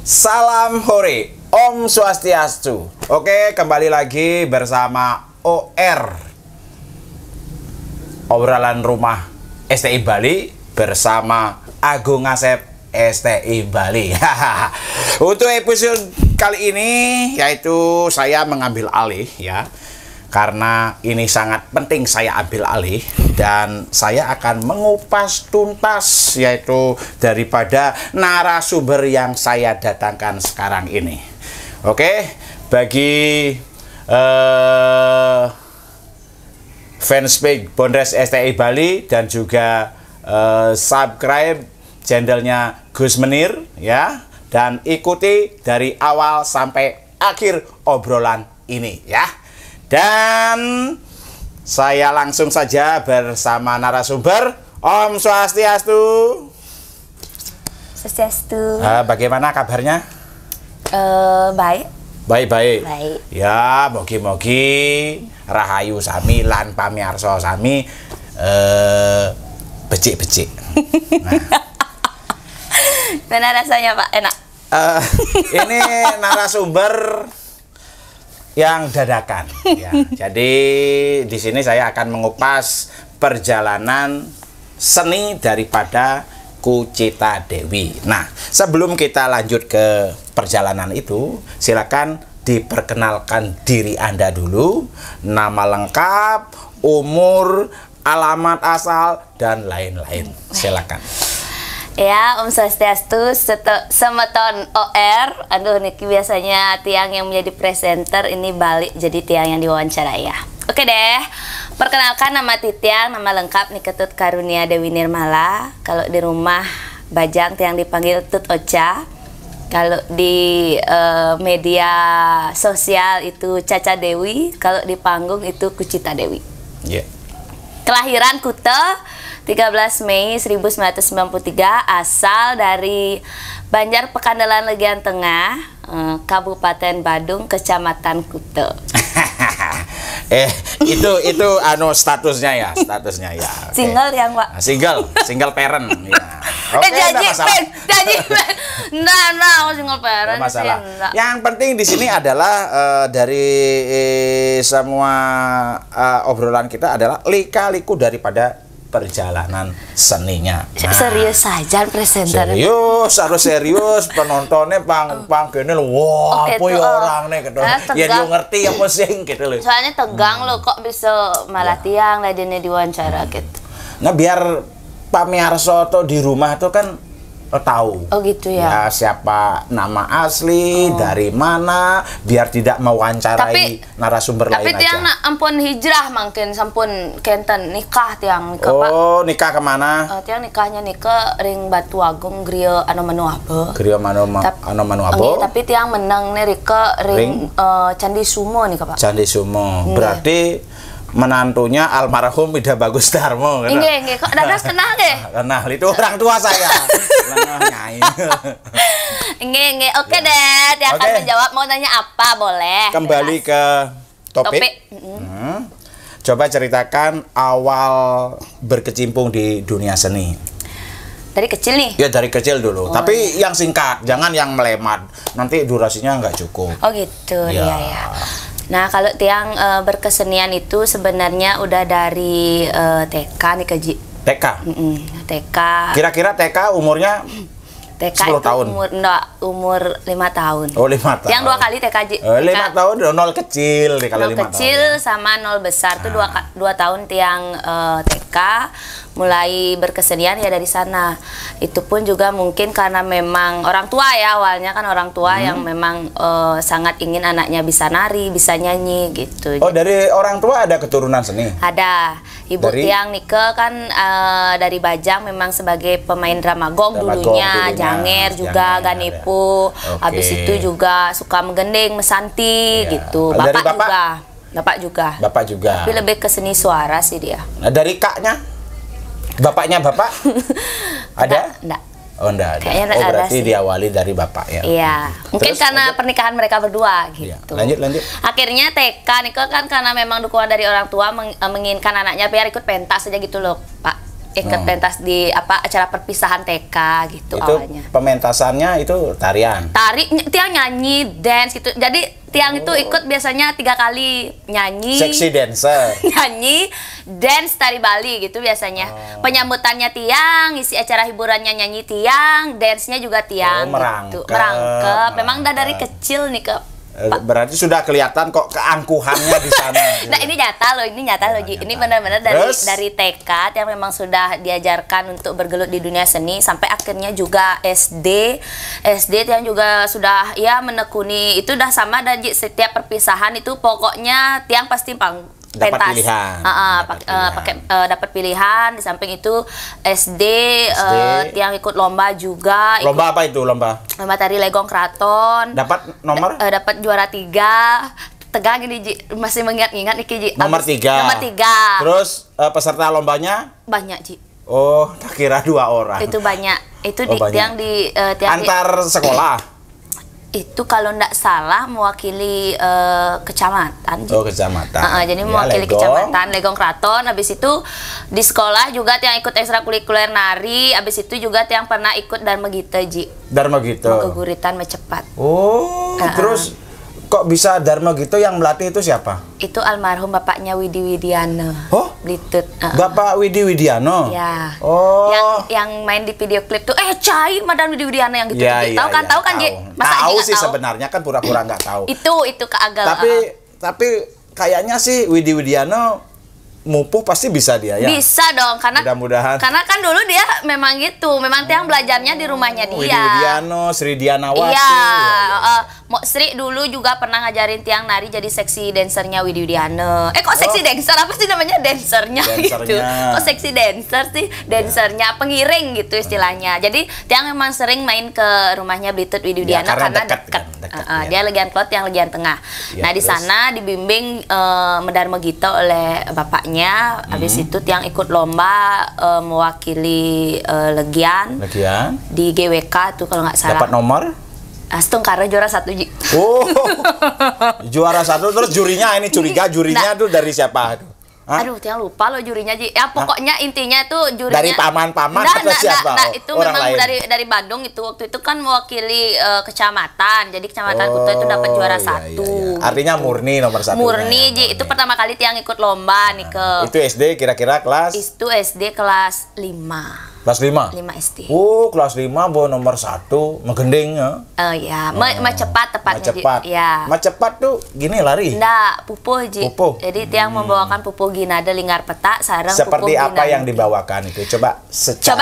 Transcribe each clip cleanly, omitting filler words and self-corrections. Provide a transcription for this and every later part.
Salam hore, Om Swastiastu. Oke, kembali lagi bersama OR, obrolan rumah STI Bali bersama Agung Asep STI Bali. Untuk episode kali ini yaitu saya mengambil alih ya, karena ini sangat penting saya ambil alih dan saya akan mengupas tuntas yaitu daripada narasumber yang saya datangkan sekarang ini. Oke, bagi fanspage Bondres STI Bali dan juga subscribe channelnya Gus Menir ya, dan ikuti dari awal sampai akhir obrolan ini ya. Dan saya langsung saja bersama narasumber. Om Swastiastu. Swastiastu. Bagaimana kabarnya? Baik. Baik. Baik. Ya, mogi-mogi rahayu sami lan pamirsa sami becik-becik. Mana rasanya, Pak? Enak. Ini narasumber yang dadakan ya. Jadi di sini saya akan mengupas perjalanan seni daripada Kucita Dewi. Nah, sebelum kita lanjut ke perjalanan itu, silakan diperkenalkan diri Anda dulu, nama lengkap, umur, alamat asal dan lain-lain. Silakan. Ya, Om Swastiastu, semeton OR. Aduh, niki biasanya tiang yang menjadi presenter, ini balik jadi tiang yang diwawancara ya. Oke deh, perkenalkan nama Titiang, nama lengkap Niketut Karunia Dewi Nirmala. Kalau di rumah Bajang tiang dipanggil Tut Ocha. Kalau di media sosial itu Caca Dewi. Kalau di panggung itu Kucita Dewi. Yeah. Kelahiran Kute 13 Mei 1993, asal dari Banjar Pekandalan Legian Tengah, Kabupaten Badung, Kecamatan Kute. itu anu statusnya ya. Okay. Single yang Pak. Single parent ya. Oke, janji nah single parent masalah. Yang penting di sini adalah dari semua obrolan kita adalah lika-liku daripada perjalanan seninya. Nah, serius saja presenter. Harus serius, penontonnya pang kene lho. Wah, apa ya orang nih gitu. Ya dia ngerti apa sing gitu loh. Soalnya tegang loh, kok bisa malah tiang ladene diwawancara gitu. Nah, biar pamirsa tuh di rumah tuh kan tahu. Oh gitu ya. Siapa nama asli, dari mana, biar tidak mewawancarai narasumber lain aja. Tapi tiang ampun hijrah mungkin sampun kenten nikah tiang nikah Pak. Oh, nikah kemana? Tiang nikahnya nikah ring Batu Agung Griya anu Manuabe. Griya Manuabe. Tapi tiang menang nih ring Candi Sumo nih Pak. Candi Sumo. Berarti menantunya almarhum Ida Bagus Darmo kan? Nggih, kok dadas kenal nggih? Kenal, itu orang tua saya. Nyai. Nggih, oke deh. Dia akan menjawab, mau nanya apa boleh. Kembali ke topik. Coba ceritakan awal berkecimpung di dunia seni. Dari kecil nih? Ya dari kecil dulu, tapi yang singkat, jangan yang melemat. Nanti durasinya nggak cukup. Oh gitu, ya. Nah, kalau tiang berkesenian itu sebenarnya udah dari TK nih Keji. TK? TK. Kira-kira TK umurnya? TK 10 tahun? Umur 5 tahun. Oh, 5 tahun. Yang 2 kali TK. 5 tahun, 0 kecil. Kalau 0 kecil ya. Sama 0 besar tuh 2 tahun tiang TK. Mulai berkesenian ya dari sana. Itu pun juga mungkin karena memang orang tua ya, awalnya kan orang tua yang memang sangat ingin anaknya bisa nari, bisa nyanyi gitu. Oh, dari orang tua ada keturunan seni? Ada. Ibu tiang Nike kan dari Bajang memang sebagai pemain drama gong dulunya, Janger juga, Ganepo. Habis itu juga suka menggending, mesanti gitu. Bapak juga. Tapi lebih ke seni suara sih dia. Nah, dari kaknya? Bapaknya bapak? Ada? Enggak. Oh, enggak ada. Kayaknya berarti diawali dari bapak ya. Iya. Mungkin terus, karena pernikahan mereka berdua gitu. Lanjut. Akhirnya TK Niko kan karena memang dukungan dari orang tua menginginkan anaknya biar ikut pentas saja gitu loh, Pak. ikut pentas di acara perpisahan TK gitu Itu awalnya. pementasannya itu tarian. Tiang nyanyi, dance gitu. Jadi Tiang itu ikut biasanya 3 kali nyanyi. Seksi dancer. Nyanyi, dance, tari Bali gitu biasanya. Penyambutannya Tiang, isi acara hiburannya nyanyi Tiang, dance-nya juga Tiang gitu. Merangkep. Memang udah dari kecil nih Berarti sudah kelihatan kok keangkuhannya di sana. Nah ini nyata loh Ji. Ini benar-benar dari TK yang memang sudah diajarkan untuk bergelut di dunia seni sampai akhirnya juga SD yang juga sudah ya menekuni itu udah sama. Dan Ji, setiap perpisahan itu pokoknya Tiang pasti dapat pilihan. Dapat pilihan. Di samping itu SD. Tiang ikut lomba juga. Lomba apa itu lomba? Lomba tari Legong Kraton. Dapat nomor? Dapat juara 3. Tegang ini Ji, masih mengingat-ingat nih Ji. Nomor 3. Nomor 3. Terus peserta lombanya? Banyak Ji. Oh, tak kira 2 orang. Itu banyak. Itu banyak. Tiang antar sekolah. Itu kalau ndak salah mewakili kecamatan. Oh, kecamatan. Jadi Ya, mewakili Legong. kecamatan Legong Kraton. Habis itu di sekolah juga Tiang ikut ekstrakurikuler nari. Habis itu juga Tiang pernah ikut Dharma Gita Ji. Dharma Gita. Keguritan Mecepat. Oh, terus kok bisa Dharma Gita yang melatih itu siapa? Itu almarhum bapaknya Widi Widiana. Oh? Blitut. Bapak Widi Widiano? Ya. Oh. Yang main di video klip tuh cair Madan Widi Widiana yang gitu. Ya, Tahu kan? Tahu kan, Ji? Masa tahu Ji nggak sih tahu? sebenarnya kan pura-pura nggak tahu. Itu keagal. Tapi kayaknya sih Widi Widiano mupuh pasti bisa dia ya. Bisa dong, karena mudah-mudahan. Karena kan dulu dia memang gitu, memang Tiang belajarnya di rumahnya dia. Widi Widiano, Sri Dianawati. Iya, Mok Sri dulu juga pernah ngajarin Tiang nari jadi seksi dancernya Widi Widiano. Kok seksi dancer? Apa sih namanya dancernya gitu? Kok seksi dancer sih? Dancernya pengiring gitu istilahnya. Jadi Tiang memang sering main ke rumahnya Blitut Widi Widiano karena dekat. Dia Legian Klot yang Legian Tengah. Nah di sana dibimbing Dharma Gita oleh bapaknya. Habis itu Tiang ikut lomba mewakili Legian di GWK tuh kalau nggak salah. Dapat nomor? Astungkara juara 1 Ji. Oh, juara 1 terus jurinya ini curiga jurinya tuh dari siapa? Aduh, Tiang lupa loh jurinya Ji. Ya pokoknya intinya tuh jurinya dari paman-paman atau siapa? Itu memang dari Bandung itu waktu itu kan mewakili kecamatan. Jadi kecamatan Kuto itu dapat juara 1. Iya. Artinya murni nomor 1. Murni Ji. Itu pertama kali Tiang ikut lomba nih ke. Itu SD kira-kira kelas? Itu SD kelas 5. Kelas 5? 5 SD. Oh, kelas 5 bawa nomor 1, menggending ya? Ya, cepat tepatnya. Cepat. Ya. Cepat tuh gini lari? Nggak, pupuh Ji. Pupuh. Jadi Tiang membawakan pupuh ginada linggar peta, sarang seperti pupuh apa ginada. yang dibawakan itu? Coba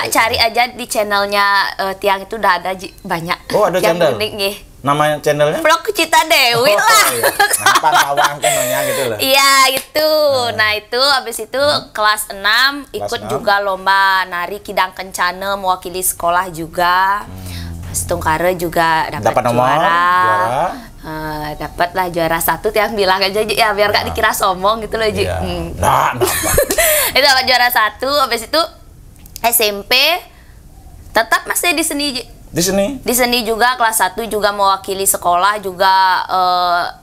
cari aja di channelnya Tiang itu udah ada Ji, banyak. Oh, ada yang channel? unik nih. Nama channelnya? Vlog Cita Dewi lah. Iya. Nampak tawang channelnya gitu loh. Iya itu. Nah itu habis itu kelas 6 ikut 6. Juga lomba nari Kidang Kencana mewakili sekolah juga. Astungkara juga dapat juara. Dapatlah juara 1. Tiang bilang aja ya biar gak dikira sombong gitu loh Ji. Itu dapat juara 1. Habis itu SMP tetap masih di seni Ji. Di seni juga kelas 1 juga mewakili sekolah juga.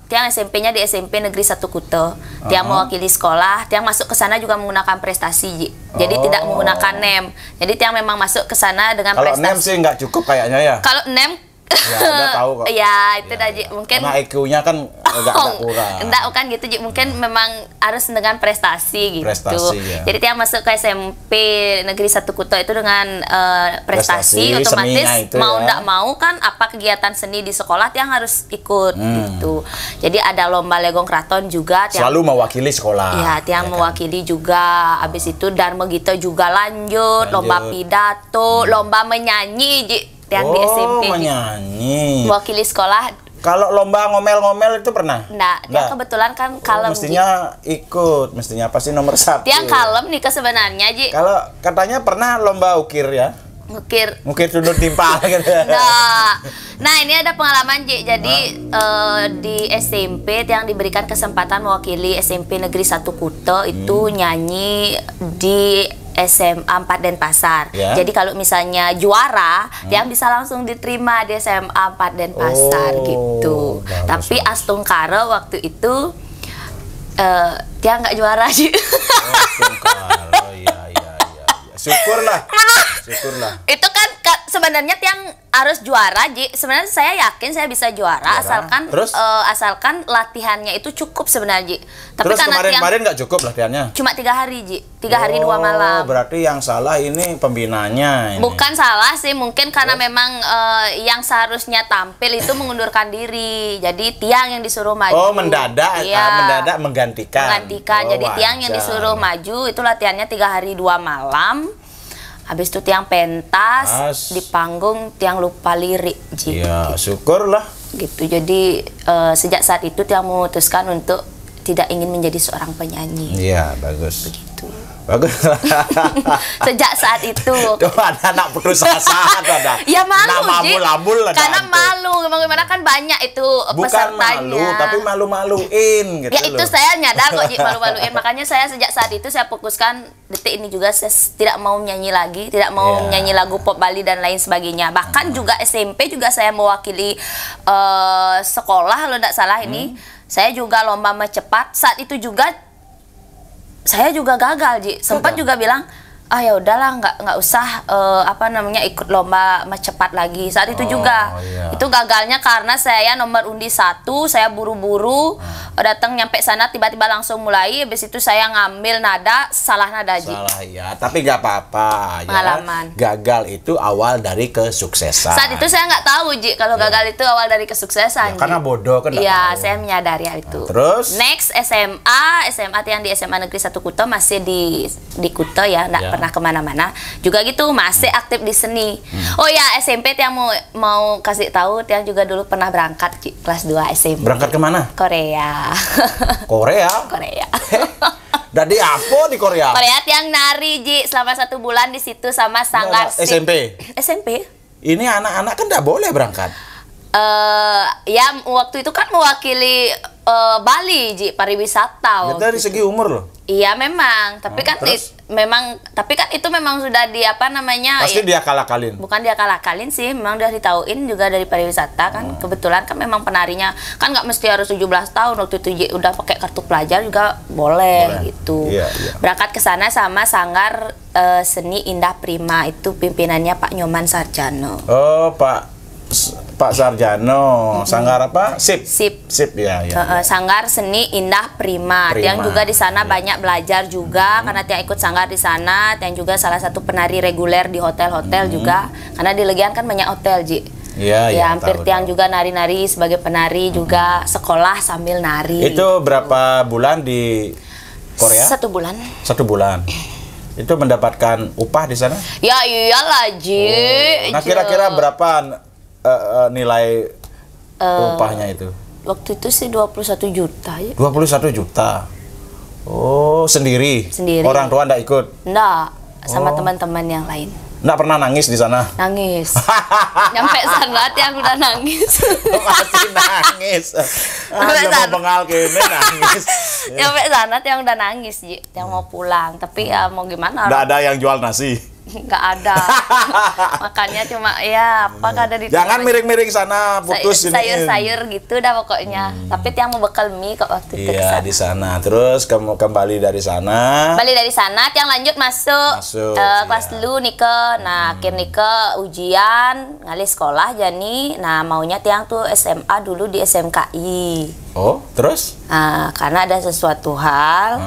Tiang SMP-nya di SMP Negeri 1 Kuto. Tiang mewakili sekolah. Tiang masuk ke sana juga menggunakan prestasi Ji. Jadi tidak menggunakan NEM. Jadi Tiang memang masuk ke sana dengan kalau prestasi. Kalau NEM sih nggak cukup kayaknya ya. Kalau NEM ya, udah tahu kok. Ya, itu dah Ji. Mungkin karena IQ-nya kan agak kurang. Enggak, bukan gitu Ji. Mungkin memang harus dengan prestasi gitu. Ya. Jadi Tiang masuk ke SMP Negeri 1 Kuto itu dengan prestasi otomatis mau enggak mau kan apa kegiatan seni di sekolah Tiang harus ikut gitu. Jadi ada lomba Legong Kraton juga Tiang selalu mewakili sekolah. Iya, Tiang mewakili juga. Habis itu Dharma Gita juga lanjut, lomba pidato, lomba menyanyi Ji. Yang di SMP menyanyi mewakili sekolah. Kalau lomba ngomel-ngomel itu pernah? Nggak, dia kebetulan kan kalem. Mestinya ikut, mestinya pasti nomor 1. Dia kalem nih sebenarnya Ji. Kalau katanya pernah lomba ukir ya? Ukir tunduk timpal gitu. Nah ini ada pengalaman Ji. Jadi di SMP yang diberikan kesempatan mewakili SMP Negeri 1 Kuto itu nyanyi di SMA 4 Denpasar. Jadi kalau misalnya juara, Tiang bisa langsung diterima di SMA 4 Denpasar gitu. Tapi Astungkara waktu itu Tiang nggak juara sih. Astungkara, iya. syukurlah. Syukurlah. Itu kan sebenarnya tiang harus juara, Ji. Sebenarnya saya yakin saya bisa juara. Asalkan latihannya itu cukup sebenarnya, Ji. Tapi terus karena kemarin nggak cukup latihannya? Cuma 3 hari, Ji. 3 hari 2 malam. Berarti yang salah ini pembinanya ini. Bukan salah sih, mungkin karena memang yang seharusnya tampil itu mengundurkan diri. Jadi tiang yang disuruh maju. Oh, mendadak, mendadak menggantikan. Jadi tiang yang disuruh maju itu latihannya 3 hari 2 malam. Habis itu tiang pentas di panggung, tiang lupa lirik, Ji. Ya, syukurlah. Gitu. Jadi sejak saat itu tiang memutuskan untuk tidak ingin menjadi seorang penyanyi. Iya, bagus. Begitu. Bagus. Sejak saat itu. Tuh ada anak putus asa ada. Ya malu, Ji. Karena malu, gimana kan banyak itu pesertanya. Bukan malu, tapi malu-maluin gitu. Ya itu saya nyadar kok, Ji, malu-maluin. Makanya saya sejak saat itu saya fokuskan detik ini juga saya tidak mau nyanyi lagi, tidak mau nyanyi lagu pop Bali dan lain sebagainya. Bahkan juga SMP juga saya mewakili sekolah kalau tidak salah ini. Saya juga lomba mecepat. Saat itu juga saya juga gagal, Ji. Sempat juga bilang, ya udahlah, nggak usah ikut lomba mecepat lagi. Saat itu juga itu gagalnya karena saya nomor undi 1, saya buru-buru datang nyampe sana tiba-tiba langsung mulai. Habis itu saya ngambil salah nada, Ji. Salah ya, tapi nggak apa-apa. Pengalaman. Ya, gagal itu awal dari kesuksesan. Saat itu saya nggak tahu, Ji, kalau gagal itu awal dari kesuksesan. Ya, karena bodoh kan. Iya, saya menyadari hal itu. Terus? Next SMA yang di SMA Negeri 1 Kuto masih di Kuto ya, nggak pernah kemana-mana. Juga gitu masih aktif di seni. Oh ya, SMP Tiang mau kasih tahu, Tiang juga dulu pernah berangkat, Ji, kelas 2 SMP. Berangkat kemana? Korea. Korea? Korea. Dari apa di Korea? Korea Tiang nari, Ji, selama 1 bulan di situ sama sanggar SMP. SMP. Ini anak-anak kan nggak boleh berangkat. Ya waktu itu kan mewakili Bali, Ji, pariwisata. Ya, dari segi umur loh. Iya memang, tapi kan itu memang sudah pasti dia kalah-kalin. Bukan dia kalah-kalin sih, memang udah ditauin juga dari pariwisata kan. Kebetulan kan memang penarinya kan nggak mesti harus 17 tahun, waktu itu udah pakai kartu pelajar juga boleh. Gitu. Iya. Berangkat ke sana sama sanggar seni Indah Prima, itu pimpinannya Pak Nyoman Sarjano. Oh, Pak Sarjano, sanggar apa? Sip ya. Sanggar seni Indah Prima. Tiang juga di sana banyak belajar juga karena Tiang ikut sanggar di sana. Tiang juga salah satu penari reguler di hotel-hotel juga karena di Legian kan banyak hotel, Ji. Iya, hampir Tiang juga nari-nari sebagai penari juga sekolah sambil nari. Itu berapa bulan di Korea? 1 bulan. 1 bulan. Itu mendapatkan upah di sana? Ya iyalah, Ji. Nah, kira-kira berapa nilai upahnya itu? Waktu itu sih 21 juta ya. 21 juta. Oh, sendiri? Sendiri. Orang tua nggak ikut? Nggak, sama teman-teman yang lain. Nggak pernah nangis di sana? Nangis. Nyampe sana Tiang udah nangis. Masih nangis. Mau bengal gini nangis. Nyampe sana Tiang udah nangis, Ji. Tiang mau pulang, tapi ya mau gimana? Nggak ada yang jual nasi? Nggak ada. Makanya cuma ada di jangan miring-miring sana, putus ini. Sayur-sayur gitu dah pokoknya. Tapi Tiang mau bekal mie kok waktu itu. Iya, di sana. Terus kamu kembali dari sana. Balik dari sana Tiang lanjut masuk kelas dulu Nike. Nah, akhir Nike ujian, ngalih sekolah Jani. Nah, maunya Tiang tuh SMA dulu di SMKI. Oh, terus? Nah, karena ada sesuatu hal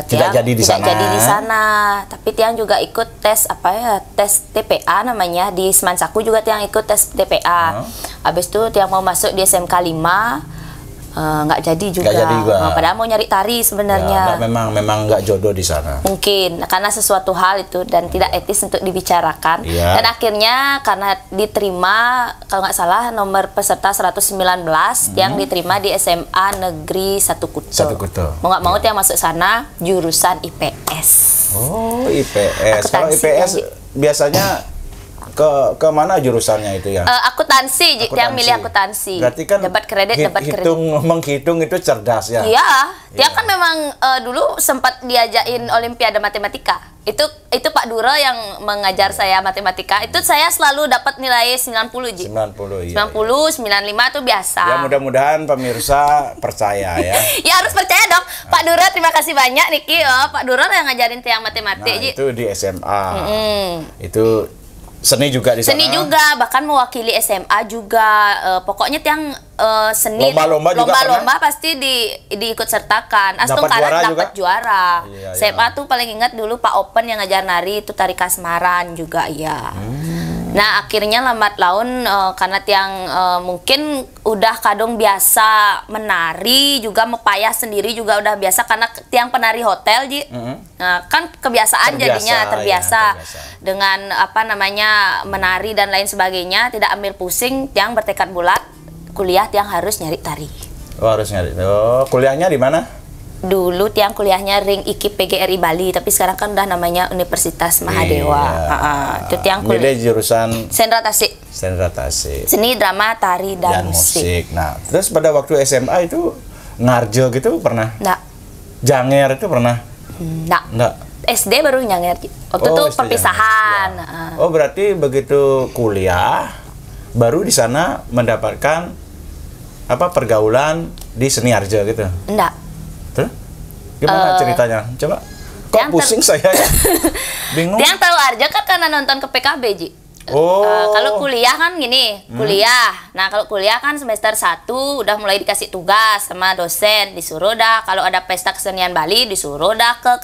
tidak jadi di sana. Tapi Tiang juga ikut tes tes TPA namanya di Semansaku juga Tiang ikut tes TPA. Habis itu Tiang mau masuk di SMK 5 nggak jadi juga. Padahal mau nyari tari sebenarnya. Ya, memang nggak jodoh di sana. Mungkin karena sesuatu hal itu dan tidak etis untuk dibicarakan. Dan akhirnya karena diterima kalau nggak salah nomor peserta 119 yang diterima di SMA Negeri 1 Kuto. Mau nggak mau Tiang masuk sana jurusan IPS. Oh, IPS. Kalau IPS biasanya ke mana jurusannya itu ya? Akuntansi, Tiang milih akuntansi. Berarti kan dapat kredit. Menghitung itu cerdas ya? Iya, Tiang kan memang dulu sempat diajain Olimpiade Matematika. Itu Pak Duro yang mengajar saya matematika. Itu saya selalu dapat nilai 90, Ji. 90, iya. 90, 95 itu biasa. Ya mudah-mudahan pemirsa percaya ya. Ya harus percaya dong. Pak Duro, terima kasih banyak Niki. Pak Duro yang ngajarin Tiang matematik, Nah, Ji. itu di SMA. Itu seni juga di sana. Seni juga, bahkan mewakili SMA juga. Pokoknya Tiang seni lomba-lomba pasti diikut sertakan. Astung Karat dapat juara. Iya, SMA tuh paling ingat dulu Pak Open yang ngajar nari itu tari kasmaran juga ya. Nah akhirnya lambat laun karena Tiang mungkin udah kadang biasa menari juga mepayah sendiri juga udah biasa karena Tiang penari hotel, Ji. Nah, kan kebiasaan jadinya terbiasa dengan apa namanya menari dan lain sebagainya, tidak ambil pusing. Tiang bertekad bulat kuliah Tiang harus nyari tari. Oh harus nyari. Oh kuliahnya di mana? Dulu Tiang kuliahnya Ring IKIP PGRI Bali, tapi sekarang kan udah namanya Universitas Mahadewa. Itu Tiang kuliah jurusan Sendra Tasik. Sendra Tasik. Seni, drama, tari, dan musik. Nah, terus pada waktu SMA itu ngarjo gitu pernah? Nggak. Janger itu pernah? Nggak. SD baru nyanger. Waktu itu perpisahan. Ya. Oh, berarti begitu kuliah baru di sana mendapatkan apa pergaulan di seni arjo gitu? Enggak. Terus gimana ceritanya? Coba. Kok pusing saya ya? Bingung. Yang tahu arjo kan karena nonton ke PKB, Ji. Kalau kuliah kan gini, kuliah. Nah, kalau kuliah kan semester 1 udah mulai dikasih tugas sama dosen, disuruh dah kalau ada pesta kesenian Bali disuruh dah ke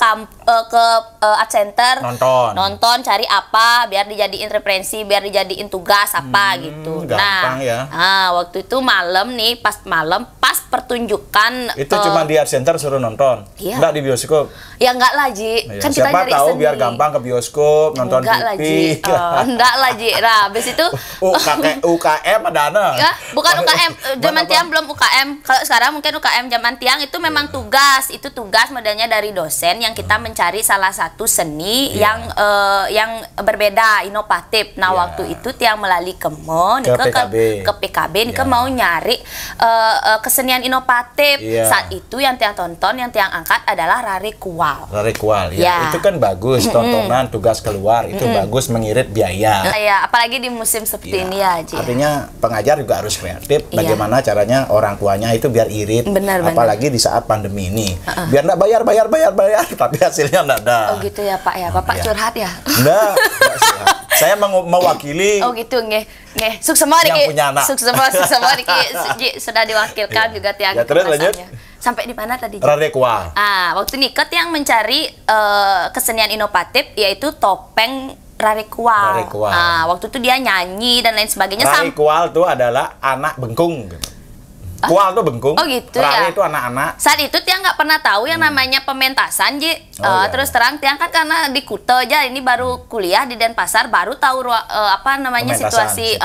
art center, nonton cari apa biar dijadiin referensi, biar dijadiin tugas apa gitu. Gampang ya. Nah, waktu itu malam nih, pas pertunjukan itu cuma di art center suruh nonton. Iya. Enggak di bioskop. Ya enggak lah, Ji. Ya, Kan kita siapa nyari tahu seni. biar gampang ke bioskop nonton enggak TV. Lah, Ji. Enggak lah, Ji. Nah, habis itu UKM ada ana. Ya, bukan UKM. Zaman Tiang belum UKM. Kalau sekarang mungkin UKM. Zaman Tiang itu memang tugas. Itu tugas modelnya dari dosen yang kita mencari salah satu seni yang berbeda, inovatif. Nah, waktu itu Tiang melalui Kemo ke PKB Nika mau nyari kesenian inovatif. Saat itu yang Tiang tonton, yang Tiang angkat adalah Rari Kual. Rari Kual, ya. Itu kan bagus tontonan tugas keluar, itu bagus mengirit biaya. Ya, apalagi di musim seperti ini ya, Ji. Artinya pengajar juga harus kreatif. Bagaimana caranya orang tuanya itu biar irit. Apalagi di saat pandemi ini. Biar enggak bayar, tapi hasilnya enggak ada. Oh gitu ya, Pak ya. Bapak curhat ya? Enggak curhat. Saya mewakili. Oh gitu, nggih. Suksema niki. Suksema niki sudah diwakilkan juga Tiang. Ya, terus lanjut. Sampai di mana tadi? Rari Kual. Waktu nikah Tiang mencari kesenian inovatif yaitu topeng Rari Kual. Waktu itu dia nyanyi dan lain sebagainya. Rari Kual itu adalah anak bengkung. Kual tuh bengkung. Oh gitu Rari ya. itu anak-anak. Saat itu Tiang nggak pernah tahu yang namanya pementasan, Ji. Terus terang Tiang kan karena di Kuta aja, ini baru kuliah di Denpasar, baru tahu apa namanya situasi.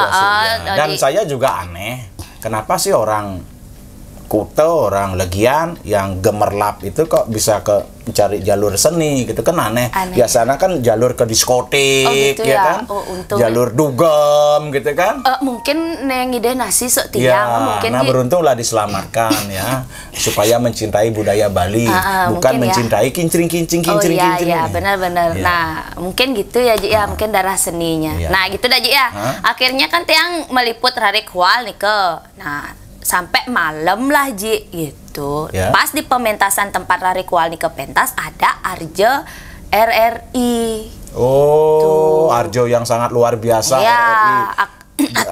Dan saya juga aneh, kenapa sih orang Kuta, orang Legian yang gemerlap itu kok bisa cari jalur seni gitu kan aneh. Biasanya kan jalur ke diskotik, gitu ya kan? Jalur dugem gitu kan? Mungkin neng ide nasi sok Tiang, mungkin. Nah beruntunglah diselamatkan ya, supaya mencintai budaya Bali, bukan mencintai kincring-kincring. Iya, benar-benar. Nah mungkin gitu ya, Ji ya, mungkin darah seninya. Nah gitu dah, Ji ya. Akhirnya kan Tiang meliput Rari Kual nih ke. Nah sampai malam lah, Ji, gitu. Pas di pementasan tempat Rari Kual nih ke pentas ada Arjo RRI. Oh, Arjo yang sangat luar biasa. Ya,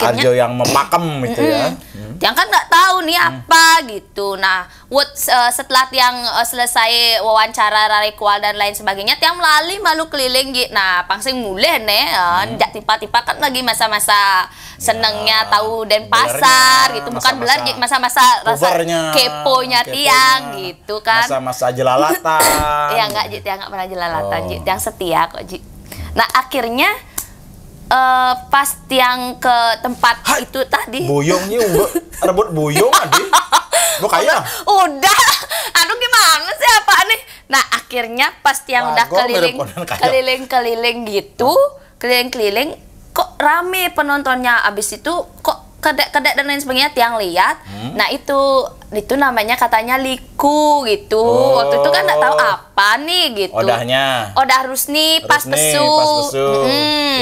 Arjo yang memakem itu ya. Tiang kan nggak tahu nih apa gitu. Nah, setelah Tiang selesai wawancara Rari Kual dan lain sebagainya, Tiang melalui malu keliling gitu. Nah, pangsing mulai nih, tiba-tiba kan lagi masa-masa senengnya tahu Denpasar gitu, bukan belar, masa-masa rasa keponya Tiang gitu kan. Masa-masa jelalatan. Ya enggak, Ji, Tiang nggak pernah jelalatan, Ji. Tiang setia kok, Ji. Nah, akhirnya pas Tiang ke tempat itu tadi. Buyongnya rebut buyong tadi. Lu kaya? Udah. Aduh gimana sih apa nih? Nah, akhirnya pas Tiang udah keliling-keliling gitu, keliling-keliling kok rame penontonnya, abis itu kok kedek-kedek dan lain sebagainya, tiang lihat. Nah itu namanya katanya liku gitu. Waktu itu kan nggak tahu apa nih gitu. Odah Rusni pas pesu.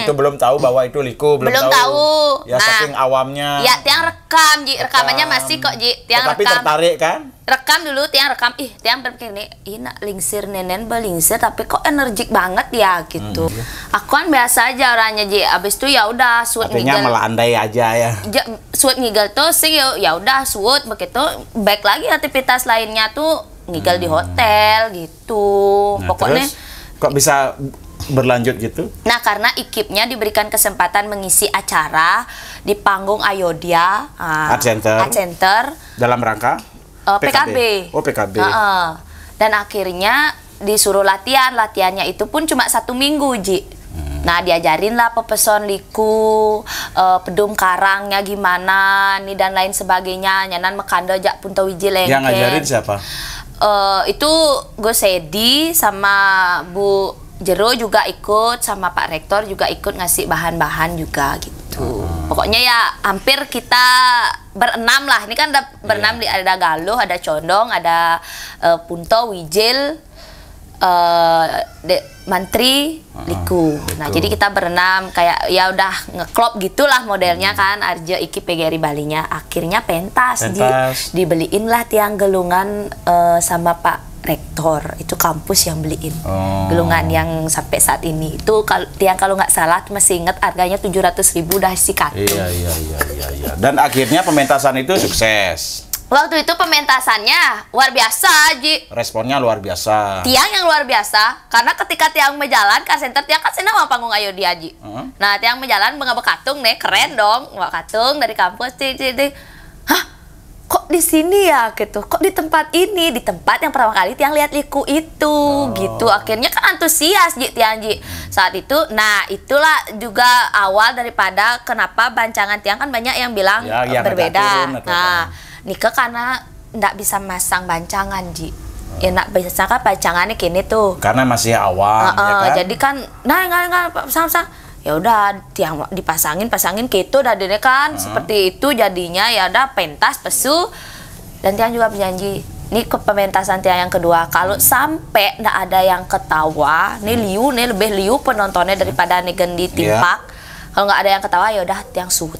Itu belum tahu bahwa itu liku, belum tahu. Ya nah, saking awamnya. Ya tiang rekam, Ji. Rekamannya masih kok, Ji. Tiang tapi rekam. Tertarik kan? Rekam dulu, tiang rekam. Tiang berpikir ih nak lingsir nenen belingsir tapi kok energik banget ya gitu. Aku kan biasa aja orangnya, Ji. Abis itu ya udah suut ngigel. Melandai aja ya. Suut ngigel tuh sih ya udah suut begitu baik lagi aktivitas lainnya tuh ngigel di hotel gitu. Nah, pokoknya terus, kok bisa berlanjut gitu? Nah, karena IKIP-nya diberikan kesempatan mengisi acara di panggung Ayodhya Art Center dalam rangka PKB. Oh, PKB. Dan akhirnya disuruh latihannya itu pun cuma 1 minggu, Ji. Nah, diajarin lah pepeson liku, pedum karangnya gimana, nih dan lain sebagainya. Nyanan mekando jak punta wiji lengket. Yang ngajarin siapa? Itu Gus Sedi sama Bu Jero juga ikut, sama Pak Rektor juga ikut ngasih bahan-bahan juga gitu. Pokoknya ya hampir kita berenam lah. Ini kan ada berenam, ada Galuh, ada Condong, ada Punto, Wijil, Mantri, Liku. Nah, jadi kita berenam kayak ya udah ngeklop gitulah modelnya kan. Arjo Iki PGRI Balinya. Akhirnya pentas. Dibeliin lah tiang gelungan sama Pak Rektor. Itu kampus yang beliin gelungan yang sampai saat ini. Itu tiang kalau nggak salah masih inget harganya 700.000 udah isi kartu. Iya. Dan akhirnya pementasan itu sukses. Waktu itu pementasannya luar biasa, Ji. Responnya luar biasa. Tiang yang luar biasa, karena ketika tiang menjalan ke center, tiang kan senang panggung Ayodhya, Ji. Nah, tiang menjalan bawa katung nih, keren dong, bawa katung dari kampus, hah, kok di sini ya gitu, kok di tempat ini, di tempat yang pertama kali tiang lihat liku itu, gitu. Akhirnya kan antusias, Ji, tiang, Ji. Saat itu, nah itulah juga awal daripada kenapa bancangan tiang kan banyak yang bilang berbeda. Nika karena ndak bisa masang bancangan, Ji. Ya ndak bisa kan bancangannya kini tuh. Karena masih awam, ya kan? Jadi kan, nggak pasang. Ya udah tiang pasangin gitu, dan ini kan seperti itu jadinya. Ya udah pentas pesu, dan tiang juga berjanji. Ini ke pementasan tiang yang kedua, kalau sampai ndak ada yang ketawa, nih lebih liu penontonnya daripada nih gendi timpak. Kalau nggak ada yang ketawa, ya udah tiang suut.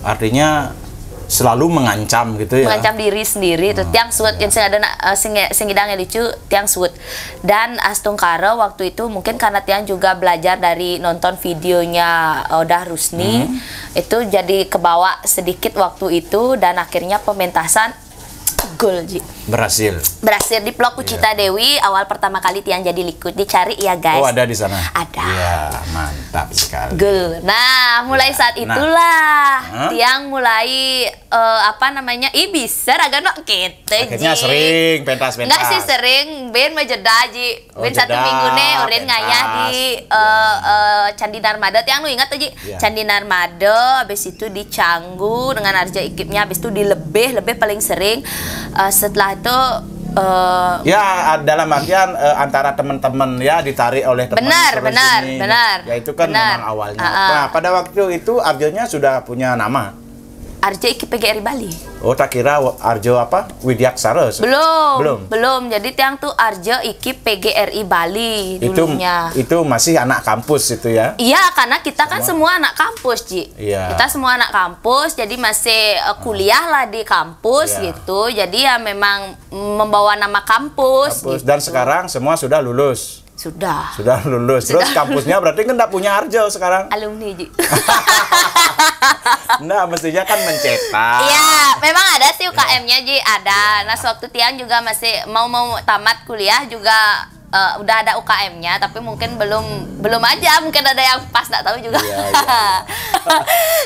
Artinya selalu mengancam gitu ya, mengancam diri sendiri itu tiang suut yang ada singidangnya lucu tiang suut. Dan Astungkara waktu itu mungkin karena tiang juga belajar dari nonton videonya Odah Rusni, itu jadi kebawa sedikit waktu itu, dan akhirnya pementasan gol, Ji. Berhasil di Blok Kucita Dewi. Awal pertama kali tiang jadi likut, dicari ya guys. Oh, ada di sana? Ada. Iya, mantap sekali. Gol. Nah, mulai saat itulah tiang mulai bisa agak nok gitu, akhirnya sering pentas. Enggak sih sering, ben majeda, Ji. Ben 1 minggu nih urin ngayah di Candi Narmada. Tiang lu ingat tuh, Ji? Candi Narmada, habis itu di Canggu dengan Arja Ikipnya, habis itu di lebih paling sering. Setelah itu ya dalam artian antara teman-teman ya ditarik oleh teman. Benar. Ya itu kan memang awalnya. Nah, pada waktu itu Arjonya sudah punya nama. Arjo Iki PGRI Bali. Oh, tak kira Arjo apa? Widyaksara. Belum. Jadi tiang tuh Arjo Iki PGRI Bali dulunya. Itu masih anak kampus itu ya? Iya, karena kita kan semua anak kampus, Ji. Iya. Kita semua anak kampus, jadi masih kuliah lah di kampus gitu. Jadi ya memang membawa nama kampus. Gitu. Dan sekarang semua sudah lulus. Sudah lulus. Terus kampusnya berarti kan nggak punya Arjo sekarang? Alumni, Ji. Nah, mestinya kan mencetak. Iya, memang ada sih UKM-nya, Ji, ada. Nah, sewaktu tiang juga masih mau tamat kuliah juga udah ada UKM-nya, tapi mungkin belum aja, mungkin ada yang pas, nggak tahu juga.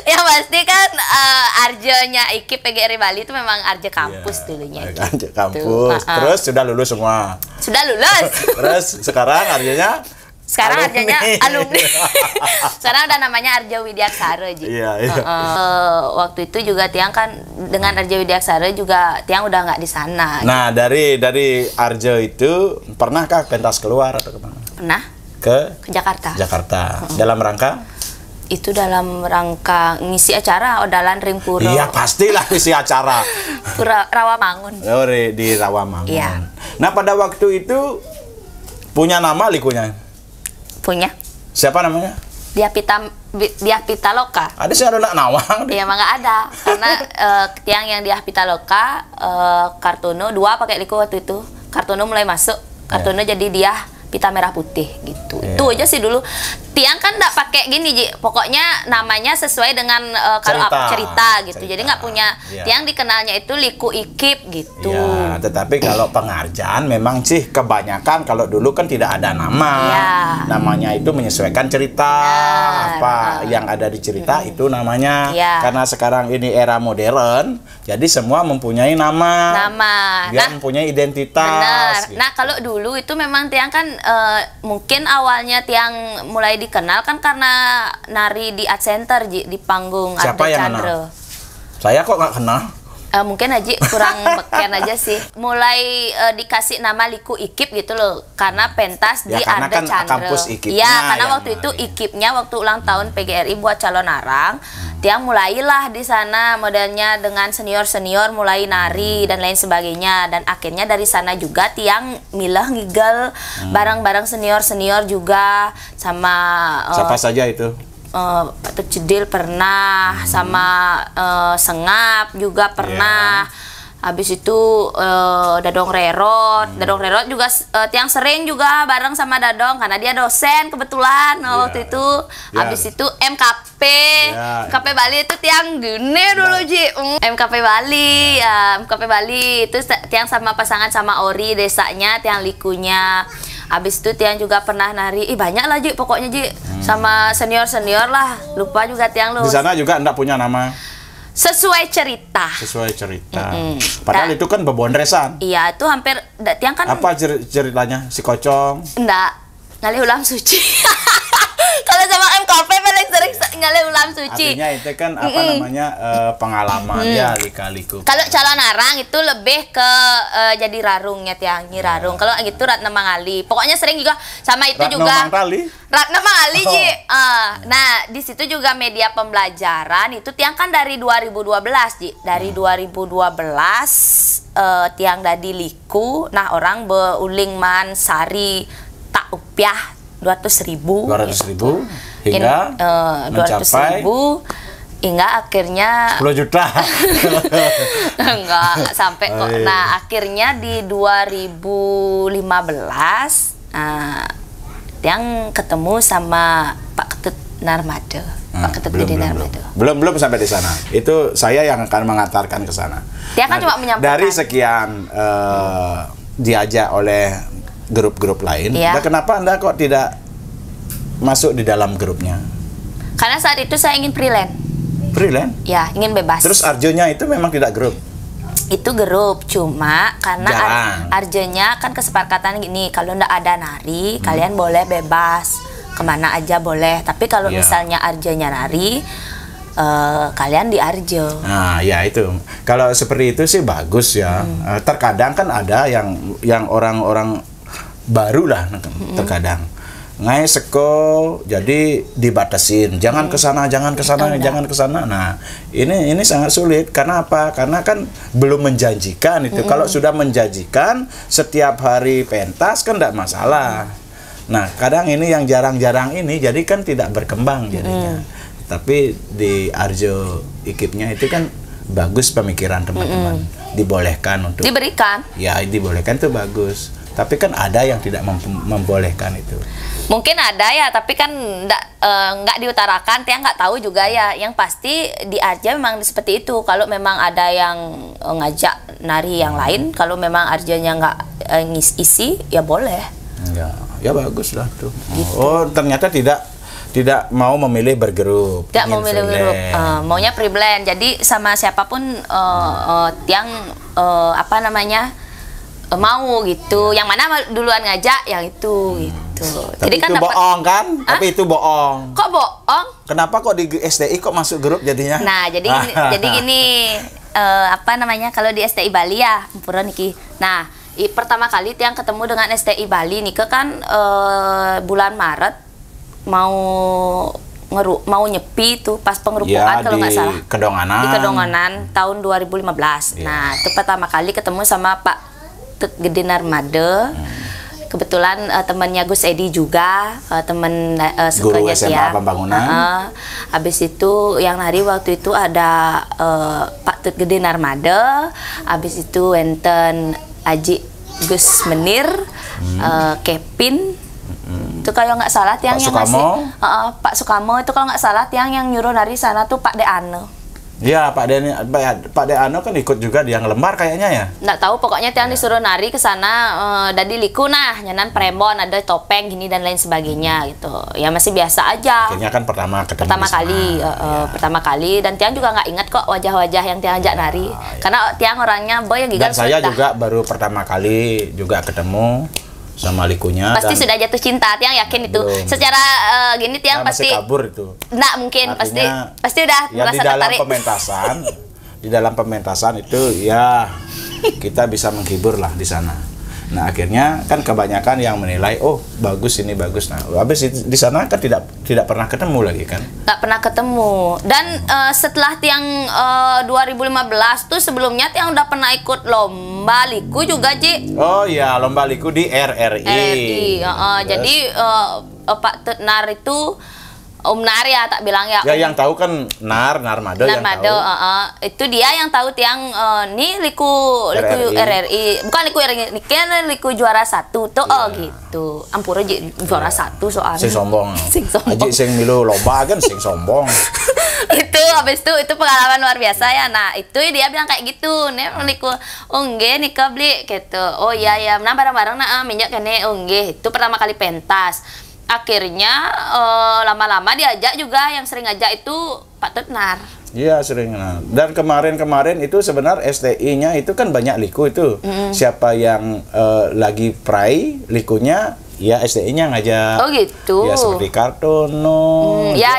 Yang pasti kan Arjonya Iki PGRI Bali itu memang Arjo kampus dulunya. Arjo kampus. Terus sudah lulus semua. Sudah lulus. Terus sekarang Arjonya Arjonya alumni. Sekarang udah namanya Arjo Widyaksara, Ji. Iya. Waktu itu juga tiang kan dengan Arjo Widyaksara juga tiang udah nggak di sana. Nah, dari Arjo itu pernahkah pentas keluar atau kemana? Pernah. ke Jakarta. Dalam rangka? Itu dalam rangka ngisi acara Odalan Ring Puro. Iya, pastilah ngisi acara. Rawamangun. Oh, di Rawamangun. Iya. Nah, pada waktu itu punya nama likunya? Punya. Siapa namanya? Dia Pitaloka. Ada sih ada nawang. Iya, emang nggak ada. Karena tiang yang dia Pitaloka, Kartono 2 pakai liku waktu itu. Kartono mulai masuk. Kartono jadi dia pita merah putih gitu. Itu aja sih dulu. Tiang kan nggak pakai gini, Ji. Pokoknya namanya sesuai dengan kalau cerita gitu. Jadi nggak punya tiang dikenalnya itu liku ikip gitu. Ya, tetapi kalau pengarjaan memang sih kebanyakan kalau dulu kan tidak ada nama. Namanya itu menyesuaikan cerita. Apa yang ada di cerita itu namanya. Karena sekarang ini era modern, jadi semua mempunyai nama. Dia mempunyai identitas. Benar. Gitu. Nah, kalau dulu itu memang tiang kan mungkin awalnya tiang mulai dikenal kan karena nari di Art Center, Ji, di panggung Siapa yang kenal? Saya kok nggak kenal. Mungkin Haji kurang beken aja sih. Mulai dikasih nama liku ikip gitu loh, karena pentas di Arda kan Chandra. Iya, karena waktu itu ikipnya waktu ulang tahun PGRI buat calon arang, tiang mulailah di sana modelnya dengan senior mulai nari dan lain sebagainya, dan akhirnya dari sana juga tiang milah ngigel bareng-bareng senior juga sama siapa saja itu? Pak Cedil pernah, sama Sengap juga pernah. Habis itu Dadong Rerot juga tiang sering juga bareng sama Dadong karena dia dosen kebetulan waktu itu. Habis itu MKP Bali itu tiang gini dulu, Ji. MKP Bali, MKP Bali itu tiang sama pasangan sama Ori desanya, tiang likunya. Habis itu tiang juga pernah nari, banyak lah, Ji, pokoknya, Ji. Sama senior lah, lupa juga tiang lu. Di sana juga enggak punya nama? Sesuai cerita. Padahal itu kan bebondresan. Iya, itu hampir tiang kan. Apa ceritanya? Si Kocong? Enggak, ngalih ulam suci. Kalau sama MKP paling sering ngalih ulam suci. Artinya itu kan apa namanya pengalaman ya lika-liku. Kalau calon arang itu lebih ke jadi rarungnya tiang, rarung. Kalau gitu Ratna Mangali. Pokoknya sering juga sama itu juga. Ratna Mangali, Ji. Nah, di situ juga media pembelajaran itu tiang kan dari 2012, Ji. Dari 2012 tiang dadi liku. Nah, orang beuling man sari tak upiah 200.000 hingga 200.000 hingga akhirnya 10 juta. Enggak sampai kok. Nah, akhirnya di 2015 tiang ketemu sama Pak Ketut Narmada. Pak Ketut Didi Narmada. Belum sampai di sana. Itu saya yang akan mengantarkan ke sana. Dia kan cuma menyampaikan. Dari sekian diajak oleh grup-grup lain, nah, kenapa Anda kok tidak masuk di dalam grupnya? Karena saat itu saya ingin freelance. Freelance? Ya, ingin bebas. Terus Arjonya itu memang tidak grup? Itu grup, cuma karena Arjonya kan kesepakatan gini, kalau ndak ada nari, kalian boleh bebas kemana aja boleh. Tapi kalau misalnya Arjonya nari, kalian di Arjo. Nah, ya itu. Kalau seperti itu sih bagus ya. Terkadang kan ada yang orang-orang baru lah terkadang ngai seko jadi dibatasin, jangan kesana. Nah, ini sangat sulit. Karena apa? Karena kan belum menjanjikan itu. Kalau sudah menjanjikan setiap hari pentas kan tidak masalah. Nah, kadang ini yang jarang-jarang ini jadi kan tidak berkembang jadinya. Tapi di Arjo ikipnya itu kan bagus pemikiran teman-teman. Dibolehkan untuk diberikan. Ya, dibolehkan itu bagus. Tapi kan ada yang tidak membolehkan itu. Mungkin ada ya, tapi kan nggak diutarakan, tiang nggak tahu juga ya. Yang pasti di Arja memang seperti itu. Kalau memang ada yang ngajak nari yang lain, kalau memang Arjanya nggak isi, ya boleh. Ya bagus lah tuh. Gitu. Oh, ternyata tidak mau memilih bergrup. Tidak mau memilih bergrup, maunya freelance. Jadi sama siapapun tiang apa namanya mau gitu. Yang mana duluan ngajak yang itu gitu. Tapi jadi kan itu bohong kan? Tapi itu bohong. Kok bohong? Kenapa kok di STI kok masuk grup jadinya? Nah, jadi gini apa namanya, kalau di STI Bali ya, Pura Niki. Nah, Pertama kali tiang ketemu dengan STI Bali nih kan bulan Maret mau nyepi tuh pas pengerupukan kalau nggak salah di Kedonganan tahun 2015. Nah itu pertama kali ketemu sama Pak Tut Gede Narmade. Kebetulan temannya Gus Edi juga, teman guru sukanya SMA tiang. Pembangunan. Habis itu yang nari waktu itu ada Pak Tut Gede Narmade, habis itu enten Aji Gus Menir, Kevin. Itu kalau nggak salah tiang yang ngasih Pak Sukamo itu kalau nggak salah tiang yang nyuruh nari sana tuh Pak Deano. Ya, Pak Deano kan ikut juga di yang lembar kayaknya ya. Nggak tahu, pokoknya tiang disuruh nari ke sana dari liku nah, nyanan prembon, ada topeng gini dan lain sebagainya gitu. Ya masih biasa aja. Akhirnya kan pertama kali dan tiang juga nggak ingat kok wajah-wajah yang tiang ajak nari. Karena tiang orangnya boy yang gigan. Dan saya juga baru pertama kali juga ketemu sama likunya. Pasti sudah jatuh cinta, tiang yakin itu. Belum. Secara gini tiang pasti masih kabur itu. Nggak mungkin. Artinya, pasti udah ya merasa tertarik. Di dalam pementasan itu ya kita bisa menghibur lah di sana. Nah akhirnya kan kebanyakan yang menilai, oh bagus ini bagus. Nah habis itu di sana kan tidak pernah ketemu lagi kan? Nggak pernah ketemu. Dan setelah tiang 2015 tuh sebelumnya tiang udah pernah ikut lomba liku juga, Ji. Oh iya, lomba liku di RRI. Jadi Pak Tutnar itu Om Nar ya tak bilang ya. Ya yang tahu kan Narmade yang tahu. Itu dia yang tahu tiang nih liku RRI. Bukan liku RRI, ini kan liku juara 1 tuh. Oh gitu. Ampura juara 1 soalnya. Sing sombong. Aji sing milu lomba kan sing sombong. Itu habis itu pengalaman luar biasa ya. Nah, itu dia bilang kayak gitu. Nih liku nggih nika beli gitu. Oh iya ya, nah bareng-bareng minyak kene nggih. Itu pertama kali pentas. Akhirnya lama-lama diajak juga, yang sering ngajak itu Pak Tutnar. Iya sering. Dan kemarin itu sebenarnya STI-nya itu kan banyak liku itu. Siapa yang lagi prai likunya, ya STI-nya ngajak. Oh gitu. Ya seperti Kartono. Ya.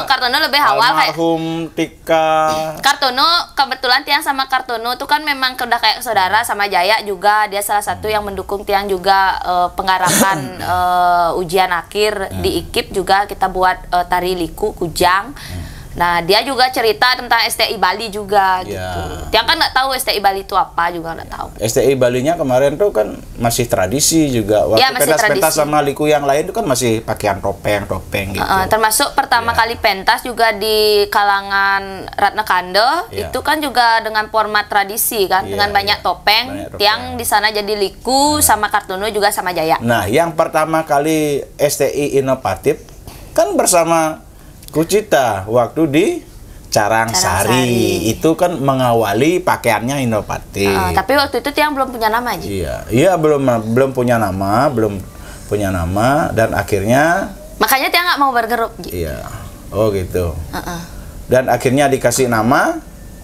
Kartono lebih awal kayak. Almarhum Tika. Kartono kebetulan tiang sama Kartono itu kan memang udah kayak saudara, sama Jaya juga. Dia salah satu yang mendukung tiang juga penggarapan ujian akhir di IKIP juga kita buat tari liku kujang. Nah, dia juga cerita tentang STI Bali juga gitu. Tiang kan nggak tahu STI Bali itu apa juga nggak tahu. STI Balinya kemarin tuh kan masih tradisi juga. Waktu pentas sama liku yang lain itu kan masih pakaian topeng gitu. Termasuk pertama kali pentas juga di kalangan Ratna Kande itu kan juga dengan format tradisi kan, dengan banyak topeng. Tiang di sana jadi liku sama Kartono juga sama Jaya. Nah, yang pertama kali STI inovatif kan bersama Kucita waktu di Carangsari. Itu kan mengawali pakaiannya inovatif. Tapi waktu itu tiang belum punya nama aja. Iya belum punya nama dan akhirnya makanya tiang nggak mau bergerup. Iya, oh gitu. Dan akhirnya dikasih nama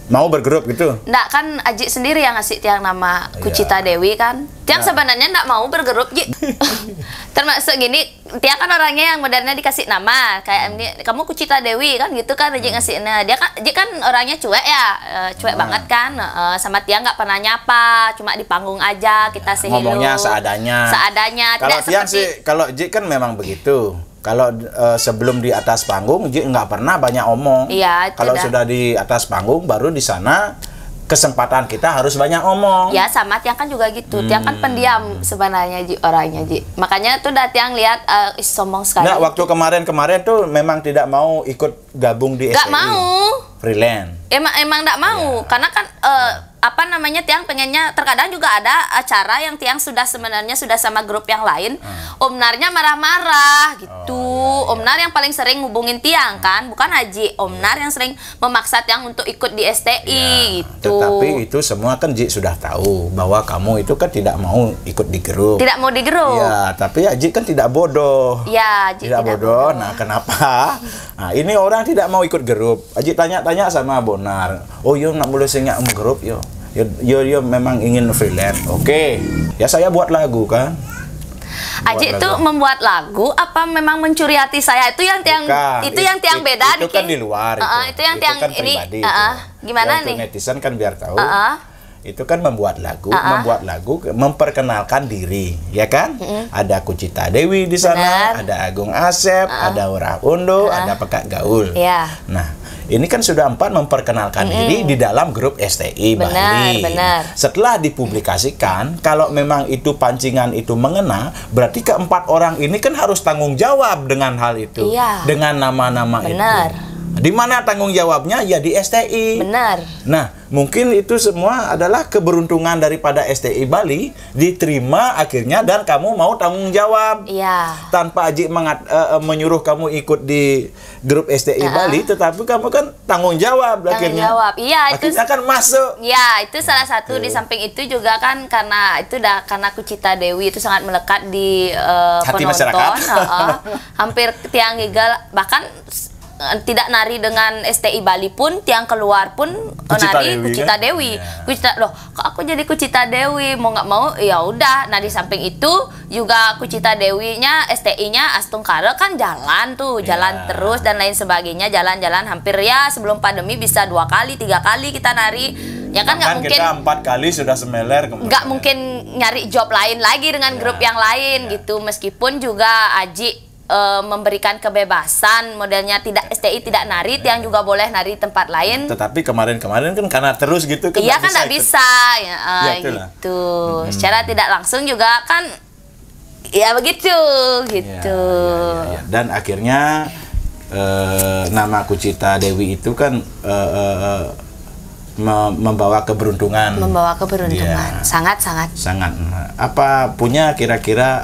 mau bergrup gitu. Nggak, kan Aji sendiri yang ngasih tiang nama Kucita Dewi kan. Tiang sebenarnya nggak mau bergrup, Ji. Termasuk gini, tiang kan orangnya yang modernnya dikasih nama kayak ini, kamu Kucita Dewi kan gitu kan Aji ngasih. Nah, Aji kan orangnya cuek ya, cuek banget kan. Sama tiang nggak pernah nyapa, cuma di panggung aja kita say hello. Ngomongnya seadanya. Kalau tiang sih, kalau Ji kan memang begitu. Kalau sebelum di atas panggung, Ji nggak pernah banyak omong. Iya, kalau sudah di atas panggung, baru di sana kesempatan kita harus banyak omong. Ya, sama tiang kan juga gitu. Tiang kan pendiam sebenarnya Ji, orangnya Ji. Makanya tuh tiang lihat sombong sekali. Nah, waktu kemarin tuh memang tidak mau ikut gabung di STI. Nggak mau. Freelance. Emang nggak mau, karena kan tiang pengennya, terkadang juga ada acara yang tiang sebenarnya sudah sama grup yang lain. Om Narnya marah-marah gitu. Om Nar yang paling sering hubungin tiang kan, bukan Haji. Om Nar yang sering memaksa tiang untuk ikut di STI gitu. Tetapi itu semua kan Ji sudah tahu bahwa kamu itu kan tidak mau ikut di grup. Tidak mau di grup. Ya, tapi Haji kan tidak bodoh. Ya, Haji tidak bodoh. Nah, kenapa? Nah, ini orang tidak mau ikut grup. Haji tanya-tanya sama Bonar. Oh, yo nak boleh singnya grup yo. Yo memang ingin freelance. Oke. Ya saya buat lagu kan. Aji itu membuat lagu apa memang mencuri hati saya? Itu yang tiang beda. Itu kan di luar. Itu yang tiang kan ini. Pribadi, gimana nih? Netizen kan biar tahu. itu kan membuat lagu, memperkenalkan diri, ya kan? Ada Kucita Dewi di sana, ada Agung Asep, ada Ora Undo, ada Pekak Gaul. Nah, ini kan sudah 4 memperkenalkan diri di dalam grup STI Bali. Setelah dipublikasikan, kalau memang itu pancingan itu mengena, berarti keempat orang ini kan harus tanggung jawab dengan hal itu, dengan nama-nama itu. Di mana tanggung jawabnya? Ya di STI. Nah, mungkin itu semua adalah keberuntungan daripada STI Bali, diterima akhirnya dan kamu mau tanggung jawab. Tanpa Aji menyuruh kamu ikut di grup STI Bali, tetapi kamu kan tanggung jawab akhirnya. Akhirnya kan masuk. Itu salah satu. Di samping itu juga kan karena itu karena Kucita Dewi itu sangat melekat di hati penonton. masyarakat. Hampir tiang gigal, bahkan tidak nari dengan STI Bali pun, tiang keluar pun nari Kucita Dewi. Kucita, loh, kok aku jadi Kucita Dewi, mau nggak mau ya udah. Nah, di samping itu juga Kucita Dewinya, STI-nya Astungkara kan jalan tuh, jalan terus dan lain sebagainya, jalan-jalan hampir ya sebelum pandemi bisa 2 kali 3 kali kita nari. Ya kan nggak mungkin kita 4 kali sudah semeler. Nggak mungkin nyari job lain lagi dengan grup yang lain gitu. Meskipun juga Aji memberikan kebebasan, modelnya tidak STI tidak nari, yang juga boleh nari di tempat lain. Tetapi kemarin-kemarin kan karena terus gitu kan. Iya kan nggak bisa, gitu. Secara tidak langsung juga kan, ya begitu, gitu. Dan akhirnya nama Kucita Dewi itu kan membawa keberuntungan. Sangat. Apa punya kira-kira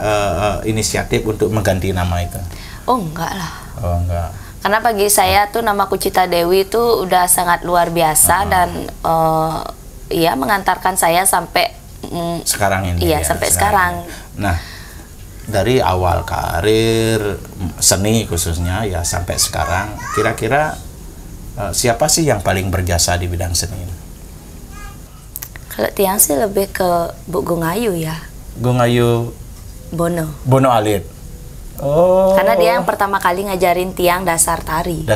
inisiatif untuk mengganti nama itu? Oh, enggak lah. Oh, enggak. Karena bagi saya tuh nama Kucita Dewi itu udah sangat luar biasa dan ya mengantarkan saya sampai sekarang ini. Sampai sekarang. Nah, dari awal karir seni khususnya ya sampai sekarang, kira-kira siapa sih yang paling berjasa di bidang seni? Kalau tiang sih lebih ke Bu Gongayu ya. Gongayu Bono Alit. Oh. Karena dia yang pertama kali ngajarin tiang dasar tari.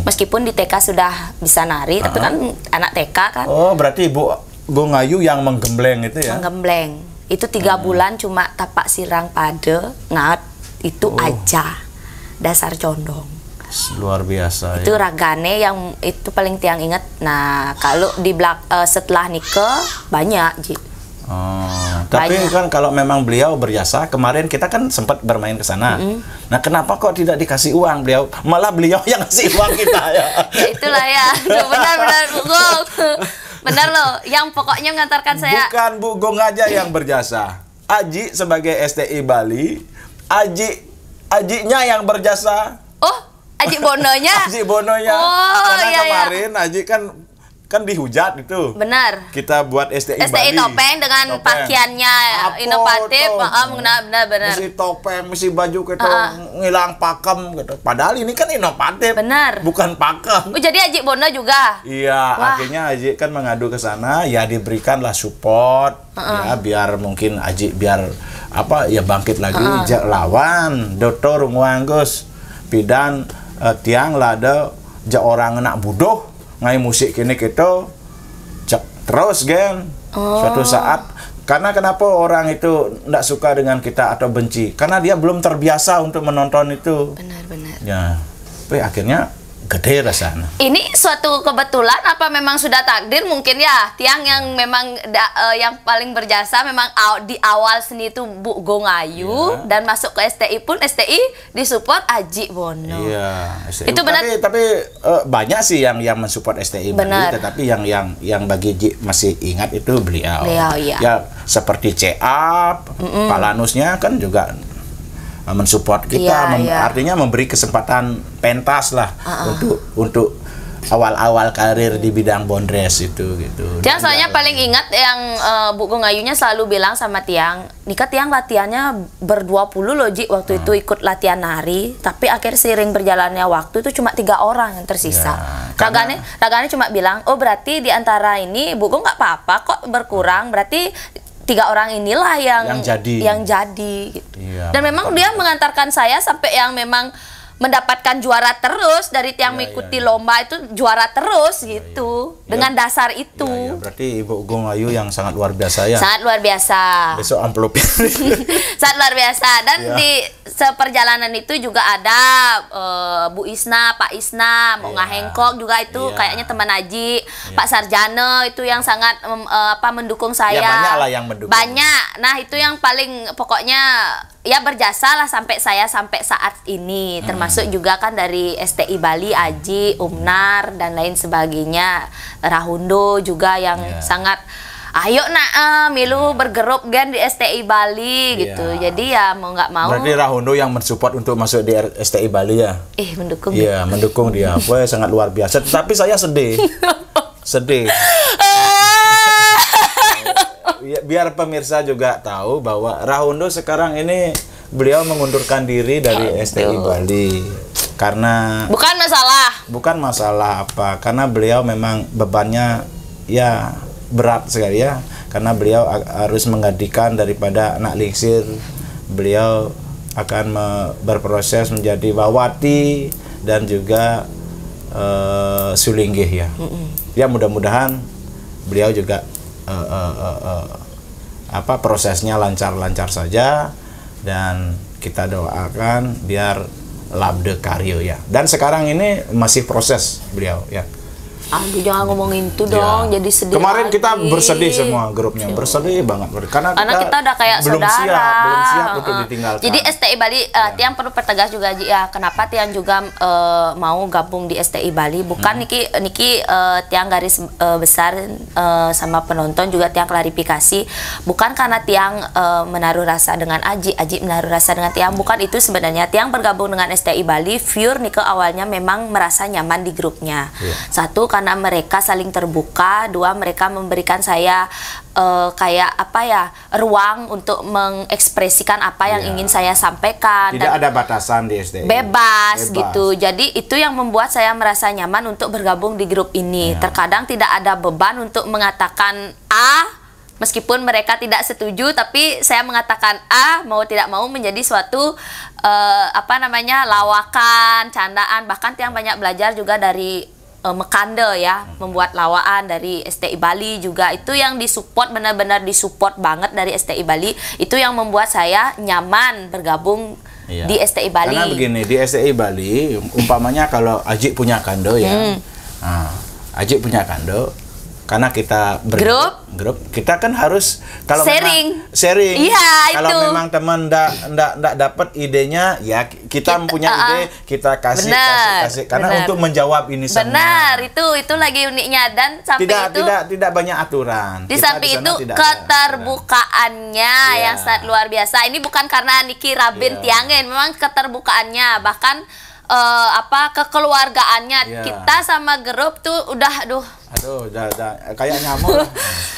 Meskipun di TK sudah bisa nari, tapi kan anak TK kan. Oh, berarti Bu Gongayu yang menggembleng itu ya? Menggembleng. Itu 3 bulan cuma tapak sirang pade, ngat, itu aja. Dasar condong. Luar biasa. Itu ragane yang itu paling tiang inget. Nah, kalau di setelah nikah banyak, Ji. Tapi kan kalau memang beliau berjasa, kemarin kita kan sempat bermain ke sana. Nah, kenapa kok tidak dikasih uang beliau? Malah beliau yang ngasih uang kita ya. Ya itulah ya. Benar benar loh. Yang pokoknya mengantarkan saya. Bukan Bu Gong aja yang berjasa. Aji sebagai STI Bali, Ajinya yang berjasa. Oh, Aji Bononya. Aji Bononya. Karena kemarin Aji kan dihujat itu. Benar. Kita buat STI Bali. Topeng dengan pakaiannya inovatif. Benar. Mesti topeng, mesti baju gitu, ngilang pakem gitu. Padahal ini kan inovatif. Benar. Bukan pakem. Oh, jadi Aji Bono juga. Iya, akhirnya Aji kan mengadu ke sana, ya diberikanlah support. Ya biar mungkin Aji bangkit lagi lawan Dr. Ngwanggus pidan tiang lada orang nak budoh ngai musik kini kita terus gen suatu saat, karena kenapa orang itu tidak suka dengan kita atau benci, karena dia belum terbiasa untuk menonton itu. Benar ya, tapi akhirnya gede rasanya. Ini suatu kebetulan apa memang sudah takdir mungkin ya, tiang yang memang yang paling berjasa memang di awal seni itu Bu Gongayu, dan masuk ke STI pun STI disupport Aji Bono. Iya, itu benar. Tapi banyak sih yang mensupport STI Bali, tetapi yang bagi Ji masih ingat itu beliau. Ya seperti CA, Pak Lanusnya kan juga mensupport kita, artinya memberi kesempatan pentas lah untuk awal-awal karir di bidang bondres itu gitu. Tiang soalnya paling ingat yang Bu Gongayunya selalu bilang sama Tiang, nikah Tiang latihannya ber-20 loh Ji waktu itu ikut latihan nari, tapi akhir seiring berjalannya waktu itu cuma 3 orang yang tersisa. Ragane cuma bilang, oh berarti di antara ini Bu Gong nggak apa-apa kok berkurang, berarti 3 orang inilah yang jadi gitu. Dan memang dia mengantarkan saya sampai yang memang mendapatkan juara terus dari tiang mengikuti lomba itu juara terus gitu dengan dasar itu. Berarti Ibu Gung Ayu yang sangat luar biasa ya. Sangat luar biasa. Besok amplopnya. Sangat luar biasa dan di seperjalanan itu juga ada Bu Isna, Pak Isna, Mbak Ngahengkok juga itu kayaknya teman Aji, Pak Sarjana itu yang sangat mendukung saya. Ya, banyak lah yang mendukung. Banyak. Nah, itu yang paling pokoknya ya berjasa lah sampai saya sampai saat ini. Termasuk juga kan dari STI Bali, Aji, Umnar dan lain sebagainya. Rahundo juga yang sangat ayo nak milu bergerup gen di STI Bali gitu. Jadi ya mau nggak mau. Berarti Rahundo yang mensupport untuk masuk di STI Bali ya? Mendukung. Iya, mendukung dia. Wah, sangat luar biasa. Tapi saya sedih. Sedih. Biar pemirsa juga tahu bahwa Rahundo sekarang ini beliau mengundurkan diri dari STI Bali karena bukan masalah apa, karena beliau memang bebannya ya berat sekali ya, karena beliau harus menggantikan daripada anak Lingsir. Beliau akan berproses menjadi Wawati dan juga Sulinggih ya. Ya mudah-mudahan beliau juga prosesnya lancar-lancar saja dan kita doakan biar labde karyo ya. Dan sekarang ini masih proses beliau ya. Aduh, jangan ngomongin itu dong, jadi sedih. Kemarin lagi. kita bersedih semua grupnya, bersedih banget karena kita udah kayak belum saudara. belum siap untuk ditinggalkan. Jadi STI Bali, Tiang perlu pertegas juga ya, kenapa Tiang juga mau gabung di STI Bali? Bukan Niki Tiang garis besar sama penonton juga Tiang klarifikasi, bukan karena Tiang menaruh rasa dengan Aji menaruh rasa dengan Tiang, bukan itu sebenarnya. Tiang bergabung dengan STI Bali, pure Nike awalnya memang merasa nyaman di grupnya. Satu, karena mereka saling terbuka. Dua, mereka memberikan saya kayak ruang untuk mengekspresikan apa yang ingin saya sampaikan. Tidak ada batasan di STI. Bebas gitu. Jadi itu yang membuat saya merasa nyaman untuk bergabung di grup ini. Terkadang tidak ada beban untuk mengatakan meskipun mereka tidak setuju, tapi saya mengatakan mau tidak mau menjadi suatu lawakan, candaan. Bahkan Tiang banyak belajar juga dari Mekande ya, membuat lawaan dari STI Bali juga. Itu yang disupport, benar-benar disupport banget dari STI Bali. Itu yang membuat saya nyaman bergabung di STI Bali. Karena begini, di STI Bali umpamanya kalau Aji punya kando ya, Aji punya kando, karena kita grup, kita kan harus kalau sharing. Iya, kalau itu. memang teman ndak dapat idenya, ya kita punya ide, kita kasih karena untuk menjawab ini semua. Benar, itu lagi uniknya. Dan sampai tidak banyak aturan. Di samping itu keterbukaannya yang sangat luar biasa. Ini bukan karena Niki Rabin Tiangen, memang keterbukaannya, bahkan kekeluargaannya. Kita sama grup tuh udah udah kayak nyamuk.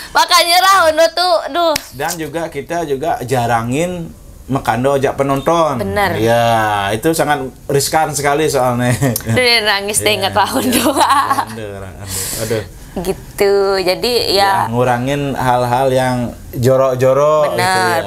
Makanya Rahundo tuh Dan juga kita juga jarangin Mekando ajak penonton. Bener. Ya, itu sangat riskan sekali soalnya. Nangis deh ingat Rahundo. Aduh. Gitu. Jadi ya ngurangin hal-hal yang jorok-jorok.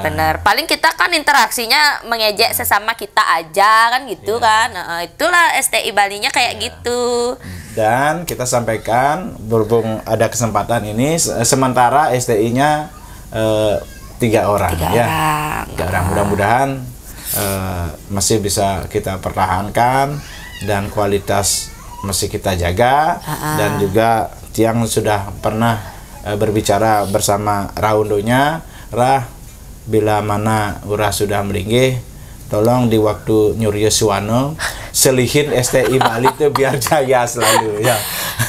Benar. Paling kita kan interaksinya mengejek sesama kita aja kan gitu kan. Itulah STI Bali-nya kayak gitu. Dan kita sampaikan berhubung ada kesempatan ini, sementara STI-nya 3 orang. 3 orang. Mudah-mudahan masih bisa kita pertahankan dan kualitas masih kita jaga. Dan juga Tiang sudah pernah berbicara bersama Rahundonya, bila mana urah sudah melinggih, tolong di waktu Nyuryo Suwano selihin STI Bali itu biar jaya selalu ya.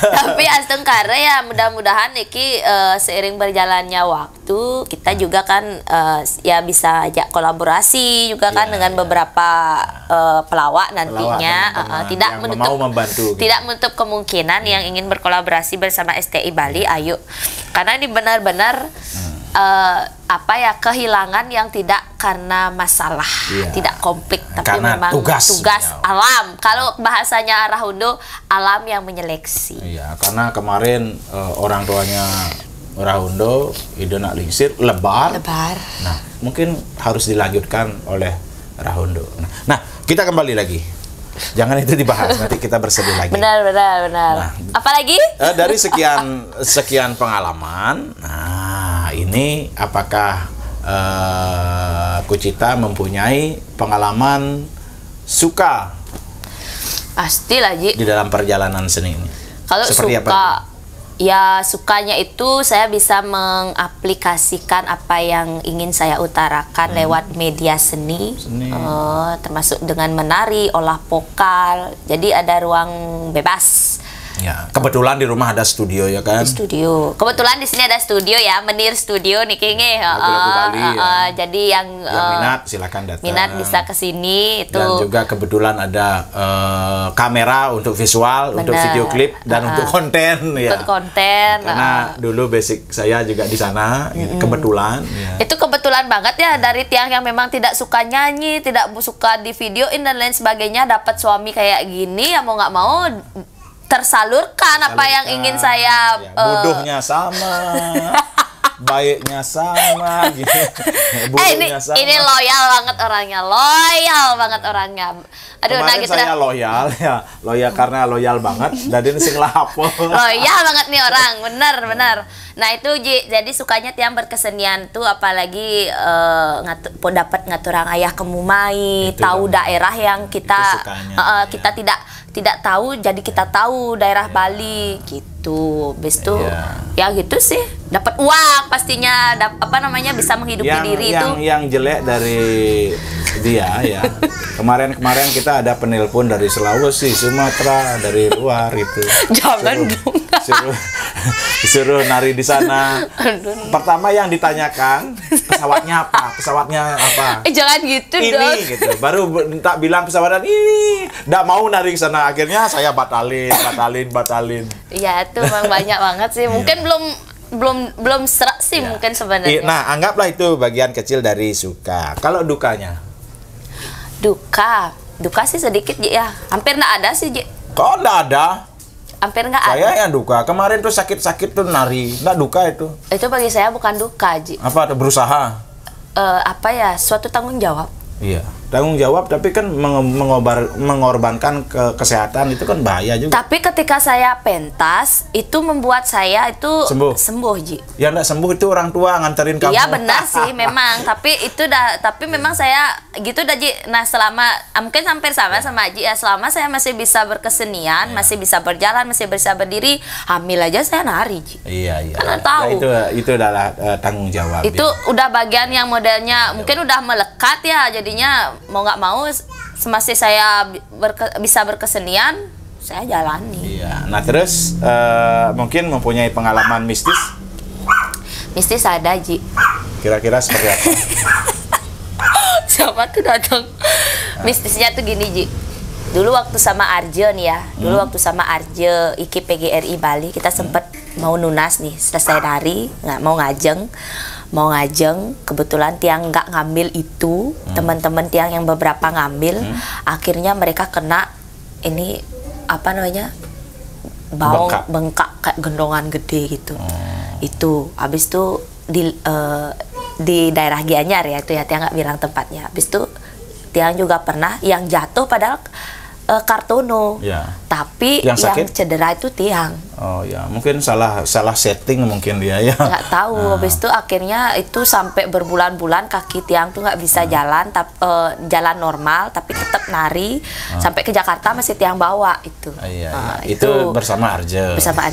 Tapi astengkara ya, mudah-mudahan Niki seiring berjalannya waktu kita juga kan ya bisa ajak kolaborasi juga kan dengan beberapa pelawak nantinya. Tidak menutup kemungkinan yang ingin berkolaborasi bersama STI Bali. Ayo, karena ini benar-benar kehilangan yang tidak karena masalah, tidak konflik, tapi karena memang tugas alam. Kalau bahasanya Rahundo, alam yang menyeleksi. Iya, karena kemarin orang tuanya Rahundo, Idona Lingsir, lebar. Nah, mungkin harus dilanjutkan oleh Rahundo. Nah, kita kembali lagi. Jangan itu dibahas, nanti kita bersedih lagi. Benar. Nah, apalagi? Dari sekian pengalaman, nah ini apakah Kucita mempunyai pengalaman suka Pastilah, Ji. di dalam perjalanan seni ini? Kalau Seperti suka, apa? ya sukanya itu saya bisa mengaplikasikan apa yang ingin saya utarakan lewat media seni. Termasuk dengan menari, olah vokal. Jadi ada ruang bebas. Ya, kebetulan di rumah ada studio ya kan? Di studio. Kebetulan di sini ada studio ya, Menir Studio nih kayaknya. Lagu-lagu Bali, ya. Jadi yang minat silakan datang. minat bisa ke sini itu. Dan juga kebetulan ada kamera untuk visual, untuk Bener. video klip dan untuk konten ya. Untuk konten. Karena dulu basic saya juga di sana, kebetulan. Ya. Itu kebetulan banget ya, dari tiang yang memang tidak suka nyanyi, tidak suka di videoin dan lain sebagainya, dapat suami kayak gini, ya mau nggak mau tersalurkan apa yang ingin saya. Ya, bodohnya sama, baiknya sama, gitu. Ini loyal banget orangnya. Aduh, Kemarin nah gitu saya dah. loyal karena loyal banget. Dan ini sing lapo. Loyal banget nih orang, benar. Nah itu Ji, jadi sukanya tiang berkesenian tuh, apalagi dapat ngaturang ayah kemumai, Itu tahu dong. daerah yang kita sukanya, kita tidak tahu, jadi kita tahu daerah Bali gitu. Habis itu ya gitu sih, dapat uang pastinya, bisa menghidupi diri itu. Yang jelek dari dia ya. Kemarin kita ada penelpon dari Sulawesi, Sumatera, dari luar itu. Jangan dong. Disuruh nari di sana. Pertama yang ditanyakan pesawatnya apa? Jangan gitu Ini dong. gitu. Baru minta bilang pesawatan ini. Nggak mau nari ke sana. Akhirnya saya batalin. Ya itu memang banyak banget sih. Mungkin belum serak sih mungkin sebenarnya. Nah, anggaplah itu bagian kecil dari suka. Kalau dukanya? Duka sih sedikit Ji, ya. Hampir nggak ada sih Ji. Kok nggak ada? Hampir nggak ada. Saya yang duka. Kemarin tuh sakit-sakit tuh nari. Nggak duka itu. Itu bagi saya bukan duka Ji. Apa? Berusaha? Suatu tanggung jawab. Iya. Tanggung jawab, tapi kan mengorbankan kesehatan itu kan bahaya juga. Tapi ketika saya pentas, itu membuat saya itu sembuh Ji. Ya nggak sembuh itu orang tua nganterin kamu. Iya benar sih memang, tapi memang saya gitu dah Ji. Nah selama mungkin hampir sama Ji ya, selama saya masih bisa berkesenian, masih bisa berjalan, masih bisa berdiri, hamil aja saya nari Ji. Iya. Karena tahu. Ya, itu adalah tanggung jawab. Itu udah bagian yang modelnya mungkin udah melekat ya, jadinya mau nggak mau semasa saya bisa berkesenian, saya jalani. Iya. Nah terus mungkin mempunyai pengalaman mistis? Mistis ada Ji. Kira-kira seperti apa? Siapa tuh datang? Mistisnya tuh gini Ji. Dulu waktu sama Arjo nih ya, waktu sama Arjo IKI PGRI Bali, kita sempet mau nunas nih, selesai nari, mau ngajeng, kebetulan tiang nggak ngambil itu, teman-teman tiang yang beberapa ngambil, akhirnya mereka kena ini bengkak kayak gendongan gede gitu. Itu habis itu di daerah Gianyar ya, itu ya tiang nggak bilang tempatnya. Habis itu tiang juga pernah yang jatuh padahal Kartono, tapi yang cedera itu tiang. Oh ya, mungkin salah setting mungkin dia ya. Nggak tahu. Habis itu akhirnya itu sampai berbulan-bulan kaki tiang tuh nggak bisa jalan, jalan normal, tapi tetap nari sampai ke Jakarta masih tiang bawa itu. Iya. Itu bersama Arjo. Sama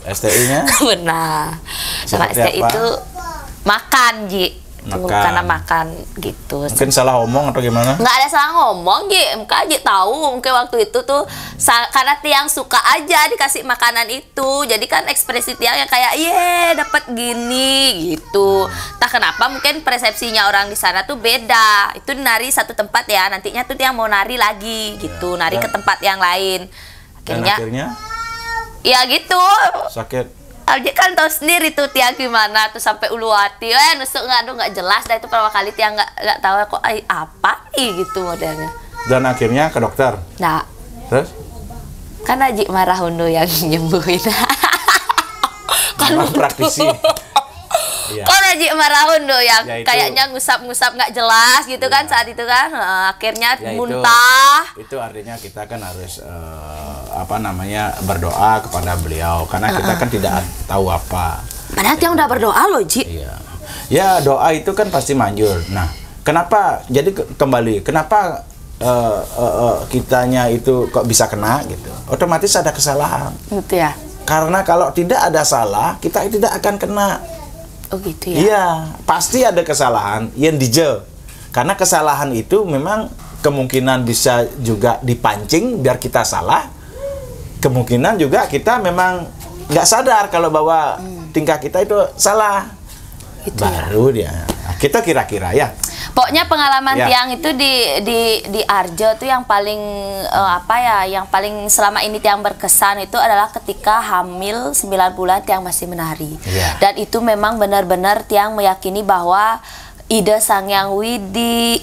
STI-nya? Benar. Sama STI itu makan Ji. Karena makan gitu. Mungkin salah ngomong atau gimana? Nggak ada salah ngomong Ji, Ji tahu mungkin waktu itu tuh karena tiang suka aja dikasih makanan itu, jadi kan ekspresi tiang yang kayak dapat gini gitu. Entah kenapa mungkin persepsinya orang di sana tuh beda. Itu nari satu tempat ya, nantinya tuh tiang mau nari lagi gitu, nari ke tempat yang lain. Akhirnya ya gitu. Sakit. Alje kan tahu sendiri tuh tiang gimana tuh sampai ulu hati, nusuk nggak jelas. Dan itu pertama kali tiang nggak tahu kok apa gitu modelnya. Dan akhirnya ke dokter. Nah, terus? Kan Haji Marah Undo yang nyembuhin. Kan praktisi. Iya. Kok Haji marahun do yang Ya, itu- kayaknya ngusap-ngusap nggak jelas gitu kan saat itu kan. Akhirnya Ya, muntah. Itu artinya kita kan harus berdoa kepada beliau karena kita kan tidak tahu apa. Padahal Tiang udah berdoa loh, Ji. Iya. Ya, doa itu kan pasti manjur. Nah, kenapa jadi kembali kenapa kitanya itu kok bisa kena gitu? Otomatis ada kesalahan. Gitu ya. Karena kalau tidak ada salah, kita tidak akan kena. Oh gitu ya. Iya, pasti ada kesalahan yang dijel. Karena kesalahan itu memang kemungkinan bisa juga dipancing biar kita salah. Kemungkinan juga kita memang nggak sadar kalau bahwa tingkah kita itu salah. Gitu ya. Baru dia. Nah, kita kira-kira ya. Pokoknya pengalaman Ya. Tiang itu di Arjo tuh yang paling yang paling selama ini Tiang berkesan itu adalah ketika hamil 9 bulan Tiang masih menari. Ya. Dan itu memang benar-benar Tiang meyakini bahwa ide Sangyang Widi,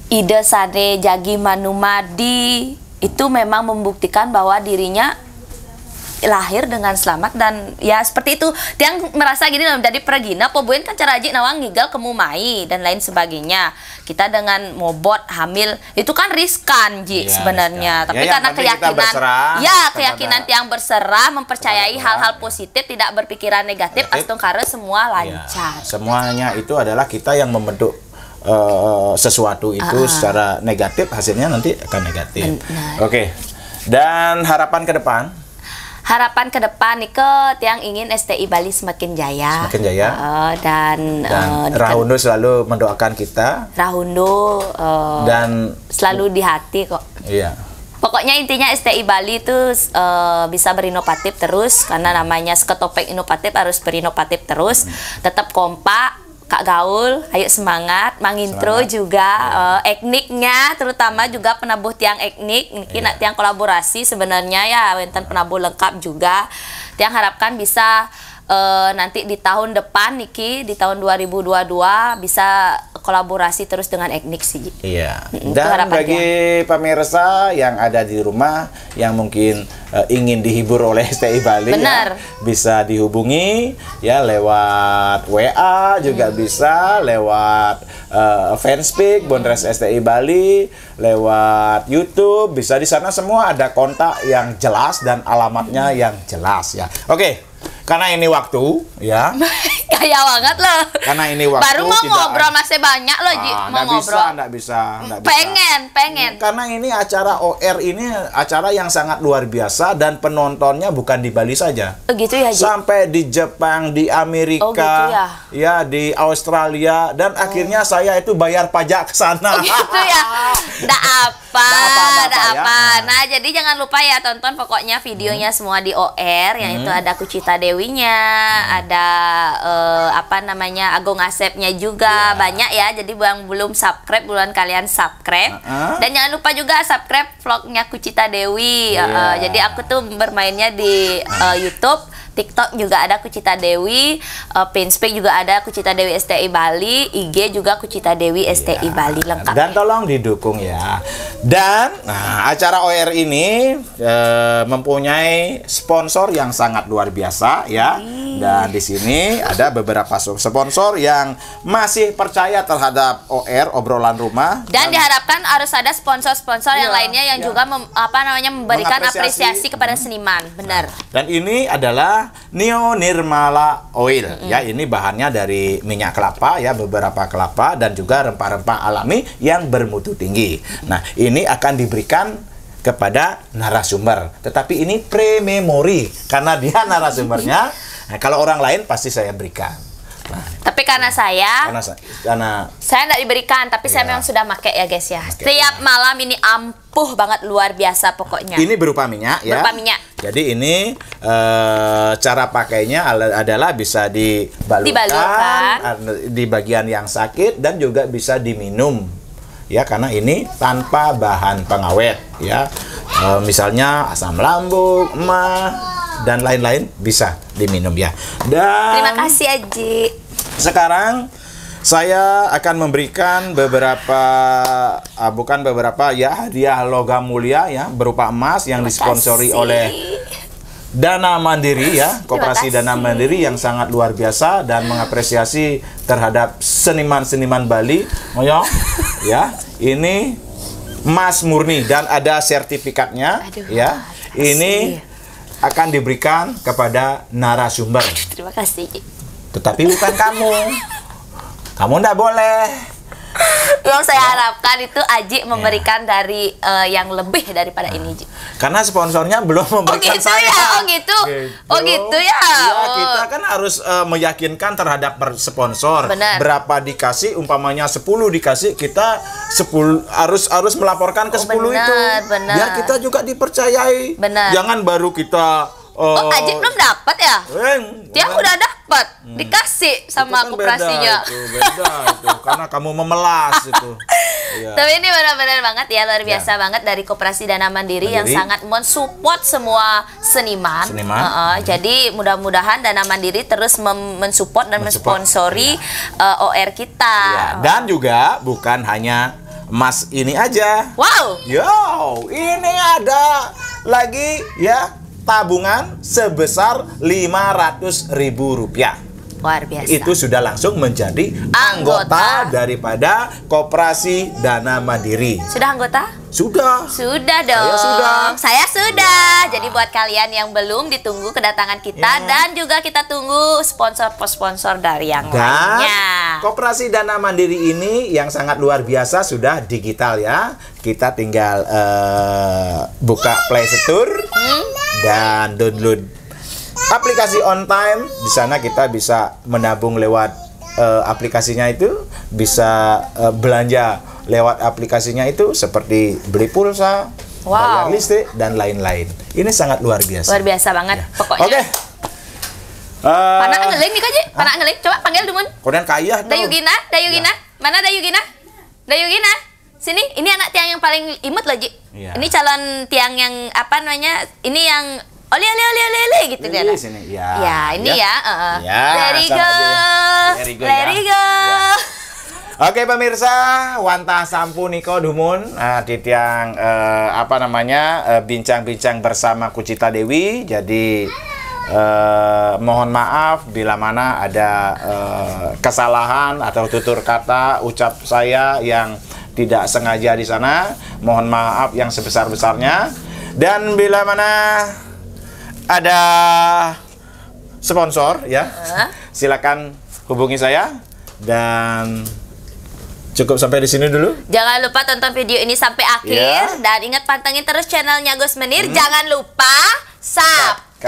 ide Sade Jagi Manumadi itu memang membuktikan bahwa dirinya lahir dengan selamat dan ya seperti itu. Tiang merasa gini loh, dari pergina pobuin kan cara aji nawang ngigal kemumai dan lain sebagainya. Kita dengan mobot hamil itu kan riskan Ji Iya, sebenarnya. riskan. Tapi Ya, yang karena penting kita keyakinan berserah keyakinan kepada- Tiang berserah mempercayai kepada hal-hal Tuhan. positif, tidak berpikiran negatif, Negatif. astungkara semua Ya, lancar. semuanya itu adalah kita yang membentuk sesuatu itu secara negatif, hasilnya nanti akan negatif. Benar. Oke. Dan harapan ke depan? Harapan ke depan nih Tiang ingin STI Bali semakin jaya. Semakin jaya. Dan Rahundo selalu mendoakan kita Rahundo dan selalu di hati kok. iya. Pokoknya intinya STI Bali itu bisa berinovatif terus karena namanya seketopek inovatif harus berinovatif terus. Tetap kompak, Kak Gaul, ayo semangat, mangintro Semangat. juga ekniknya terutama juga penabuh tiang eknik, mungkin Iya. tiang kolaborasi sebenarnya ya, wenten penabuh lengkap juga. Tiang harapkan bisa nanti di tahun depan Niki di tahun 2022 bisa kolaborasi terus dengan eknik sih. Iya. Itu Dan harapan bagi pemirsa yang ada di rumah yang mungkin ingin dihibur oleh STI Bali, Benar. ya, bisa dihubungi ya lewat WA, juga bisa lewat Fanspeak Bondres STI Bali, lewat YouTube, bisa di sana semua ada kontak yang jelas dan alamatnya yang jelas ya. Oke. Karena ini waktu, ya. Kaya banget loh. Karena ini waktu. Baru mau tidak ngobrol masih banyak loh Ji, mau nggak ngobrol. nggak bisa. Pengen. Karena ini acara OR ini acara yang sangat luar biasa dan penontonnya bukan di Bali saja. Begitu ya Ji. Sampai di Jepang, di Amerika, Oh, gitu ya? di Australia, dan akhirnya saya itu bayar pajak ke sana. Oh gitu ya. Nggak apa, Nggak apa, ya. Nah, jadi jangan lupa ya tonton pokoknya videonya semua di OR yang itu ada Kucita Dewinya, ada Agung Asepnya juga, banyak ya. Jadi yang belum subscribe buruan kalian subscribe. Dan jangan lupa juga subscribe vlognya Kucita Dewi. Iya. Jadi aku tuh bermainnya di YouTube, TikTok juga ada Kucita Dewi, Fanspeak juga ada Kucita Dewi STI Bali, IG juga Kucita Dewi STI Bali lengkap. Dan tolong didukung ya. Dan acara OR ini mempunyai sponsor yang sangat luar biasa ya. Dan di sini ada beberapa sponsor yang masih percaya terhadap OR obrolan rumah. Dan diharapkan harus ada sponsor-sponsor yang lainnya yang juga memberikan apresiasi kepada seniman, benar. Dan ini adalah Neo Nirmala Oil ya, ini bahannya dari minyak kelapa ya, beberapa kelapa dan juga rempah-rempah alami yang bermutu tinggi. Nah, ini akan diberikan kepada narasumber, tetapi ini pre-memori karena dia narasumbernya. Nah, kalau orang lain pasti saya berikan. Nah, Tapi karena saya nggak diberikan, tapi saya Iya. memang sudah pakai ya guys ya. Pakai, Setiap malam ini ampuh banget, luar biasa pokoknya. ini berupa minyak ya. Berupa minyak. Jadi ini cara pakainya adalah bisa dibalurkan di bagian yang sakit dan juga bisa diminum ya, karena ini tanpa bahan pengawet ya. Misalnya asam lambung, emah dan lain-lain bisa diminum ya. Dan Terima kasih Aji. sekarang saya akan memberikan hadiah logam mulia ya, berupa emas yang disponsori oleh Dana Mandiri ya, Koperasi Dana Mandiri yang sangat luar biasa dan mengapresiasi terhadap seniman-seniman Bali. Ya, ini emas murni dan ada sertifikatnya. Ya, ini akan diberikan kepada narasumber. Terima kasih. Tetapi bukan kamu. Kamu ndak boleh. Yang saya harapkan itu Aji memberikan dari yang lebih daripada ini, Ji. Karena sponsornya belum memberikan saya. Ya? Oh gitu. Oh gitu ya. Ya, kita kan harus meyakinkan terhadap sponsor. Benar. Berapa dikasih, umpamanya 10 dikasih, kita 10 harus melaporkan ke 10 itu. Benar. Biar kita juga dipercayai. Benar. Jangan baru kita Aji belum dapat ya? Dia udah dapat, dikasih sama itu kan koperasinya. Beda itu, karena kamu memelas itu. Ya. Tapi ini benar-benar banget ya, luar biasa banget dari Koperasi Dana Mandiri yang sangat mensupport semua seniman. Jadi mudah-mudahan Dana Mandiri terus mensupport dan mensponsori OR kita. Ya. Dan juga bukan hanya emas ini aja. Wow. Yo, ini ada lagi ya tabungan sebesar Rp500.000. Luar biasa. Itu sudah langsung menjadi anggota daripada Koperasi Dana Mandiri. Sudah anggota? Sudah. Sudah dong. Saya sudah. Jadi buat kalian yang belum, ditunggu kedatangan kita dan juga kita tunggu sponsor dari yang lainnya. Koperasi Dana Mandiri ini yang sangat luar biasa sudah digital ya. Kita tinggal buka Play Store dan download aplikasi On Time. Di sana kita bisa menabung lewat aplikasinya itu, bisa belanja lewat aplikasinya itu seperti beli pulsa, bayar listrik dan lain-lain. Ini sangat luar biasa. Luar biasa banget pokoknya. Oke. Panak ngeling nih Kaji. Panak ngeling. Coba panggil Dumun. Kemudian kaya dong. Dayugina. Mana Dayugina? Dayugina. Sini, ini anak tiang yang paling imut loh, Ji. Ini calon tiang yang apa namanya? Ini yang oli gitu dia. Sini. Ya, ini ya. Let it go. Let it go. Oke pemirsa, wantah sampuniko dumun di tiang bincang-bincang bersama Kucita Dewi. Jadi mohon maaf bila mana ada kesalahan atau tutur kata ucap saya yang tidak sengaja di sana. Mohon maaf yang sebesar-besarnya. Dan bila mana ada sponsor ya, silakan hubungi saya. Dan cukup sampai di sini dulu. Jangan lupa tonton video ini sampai akhir dan ingat pantengin terus channelnya Gus Menir. Jangan lupa subscribe,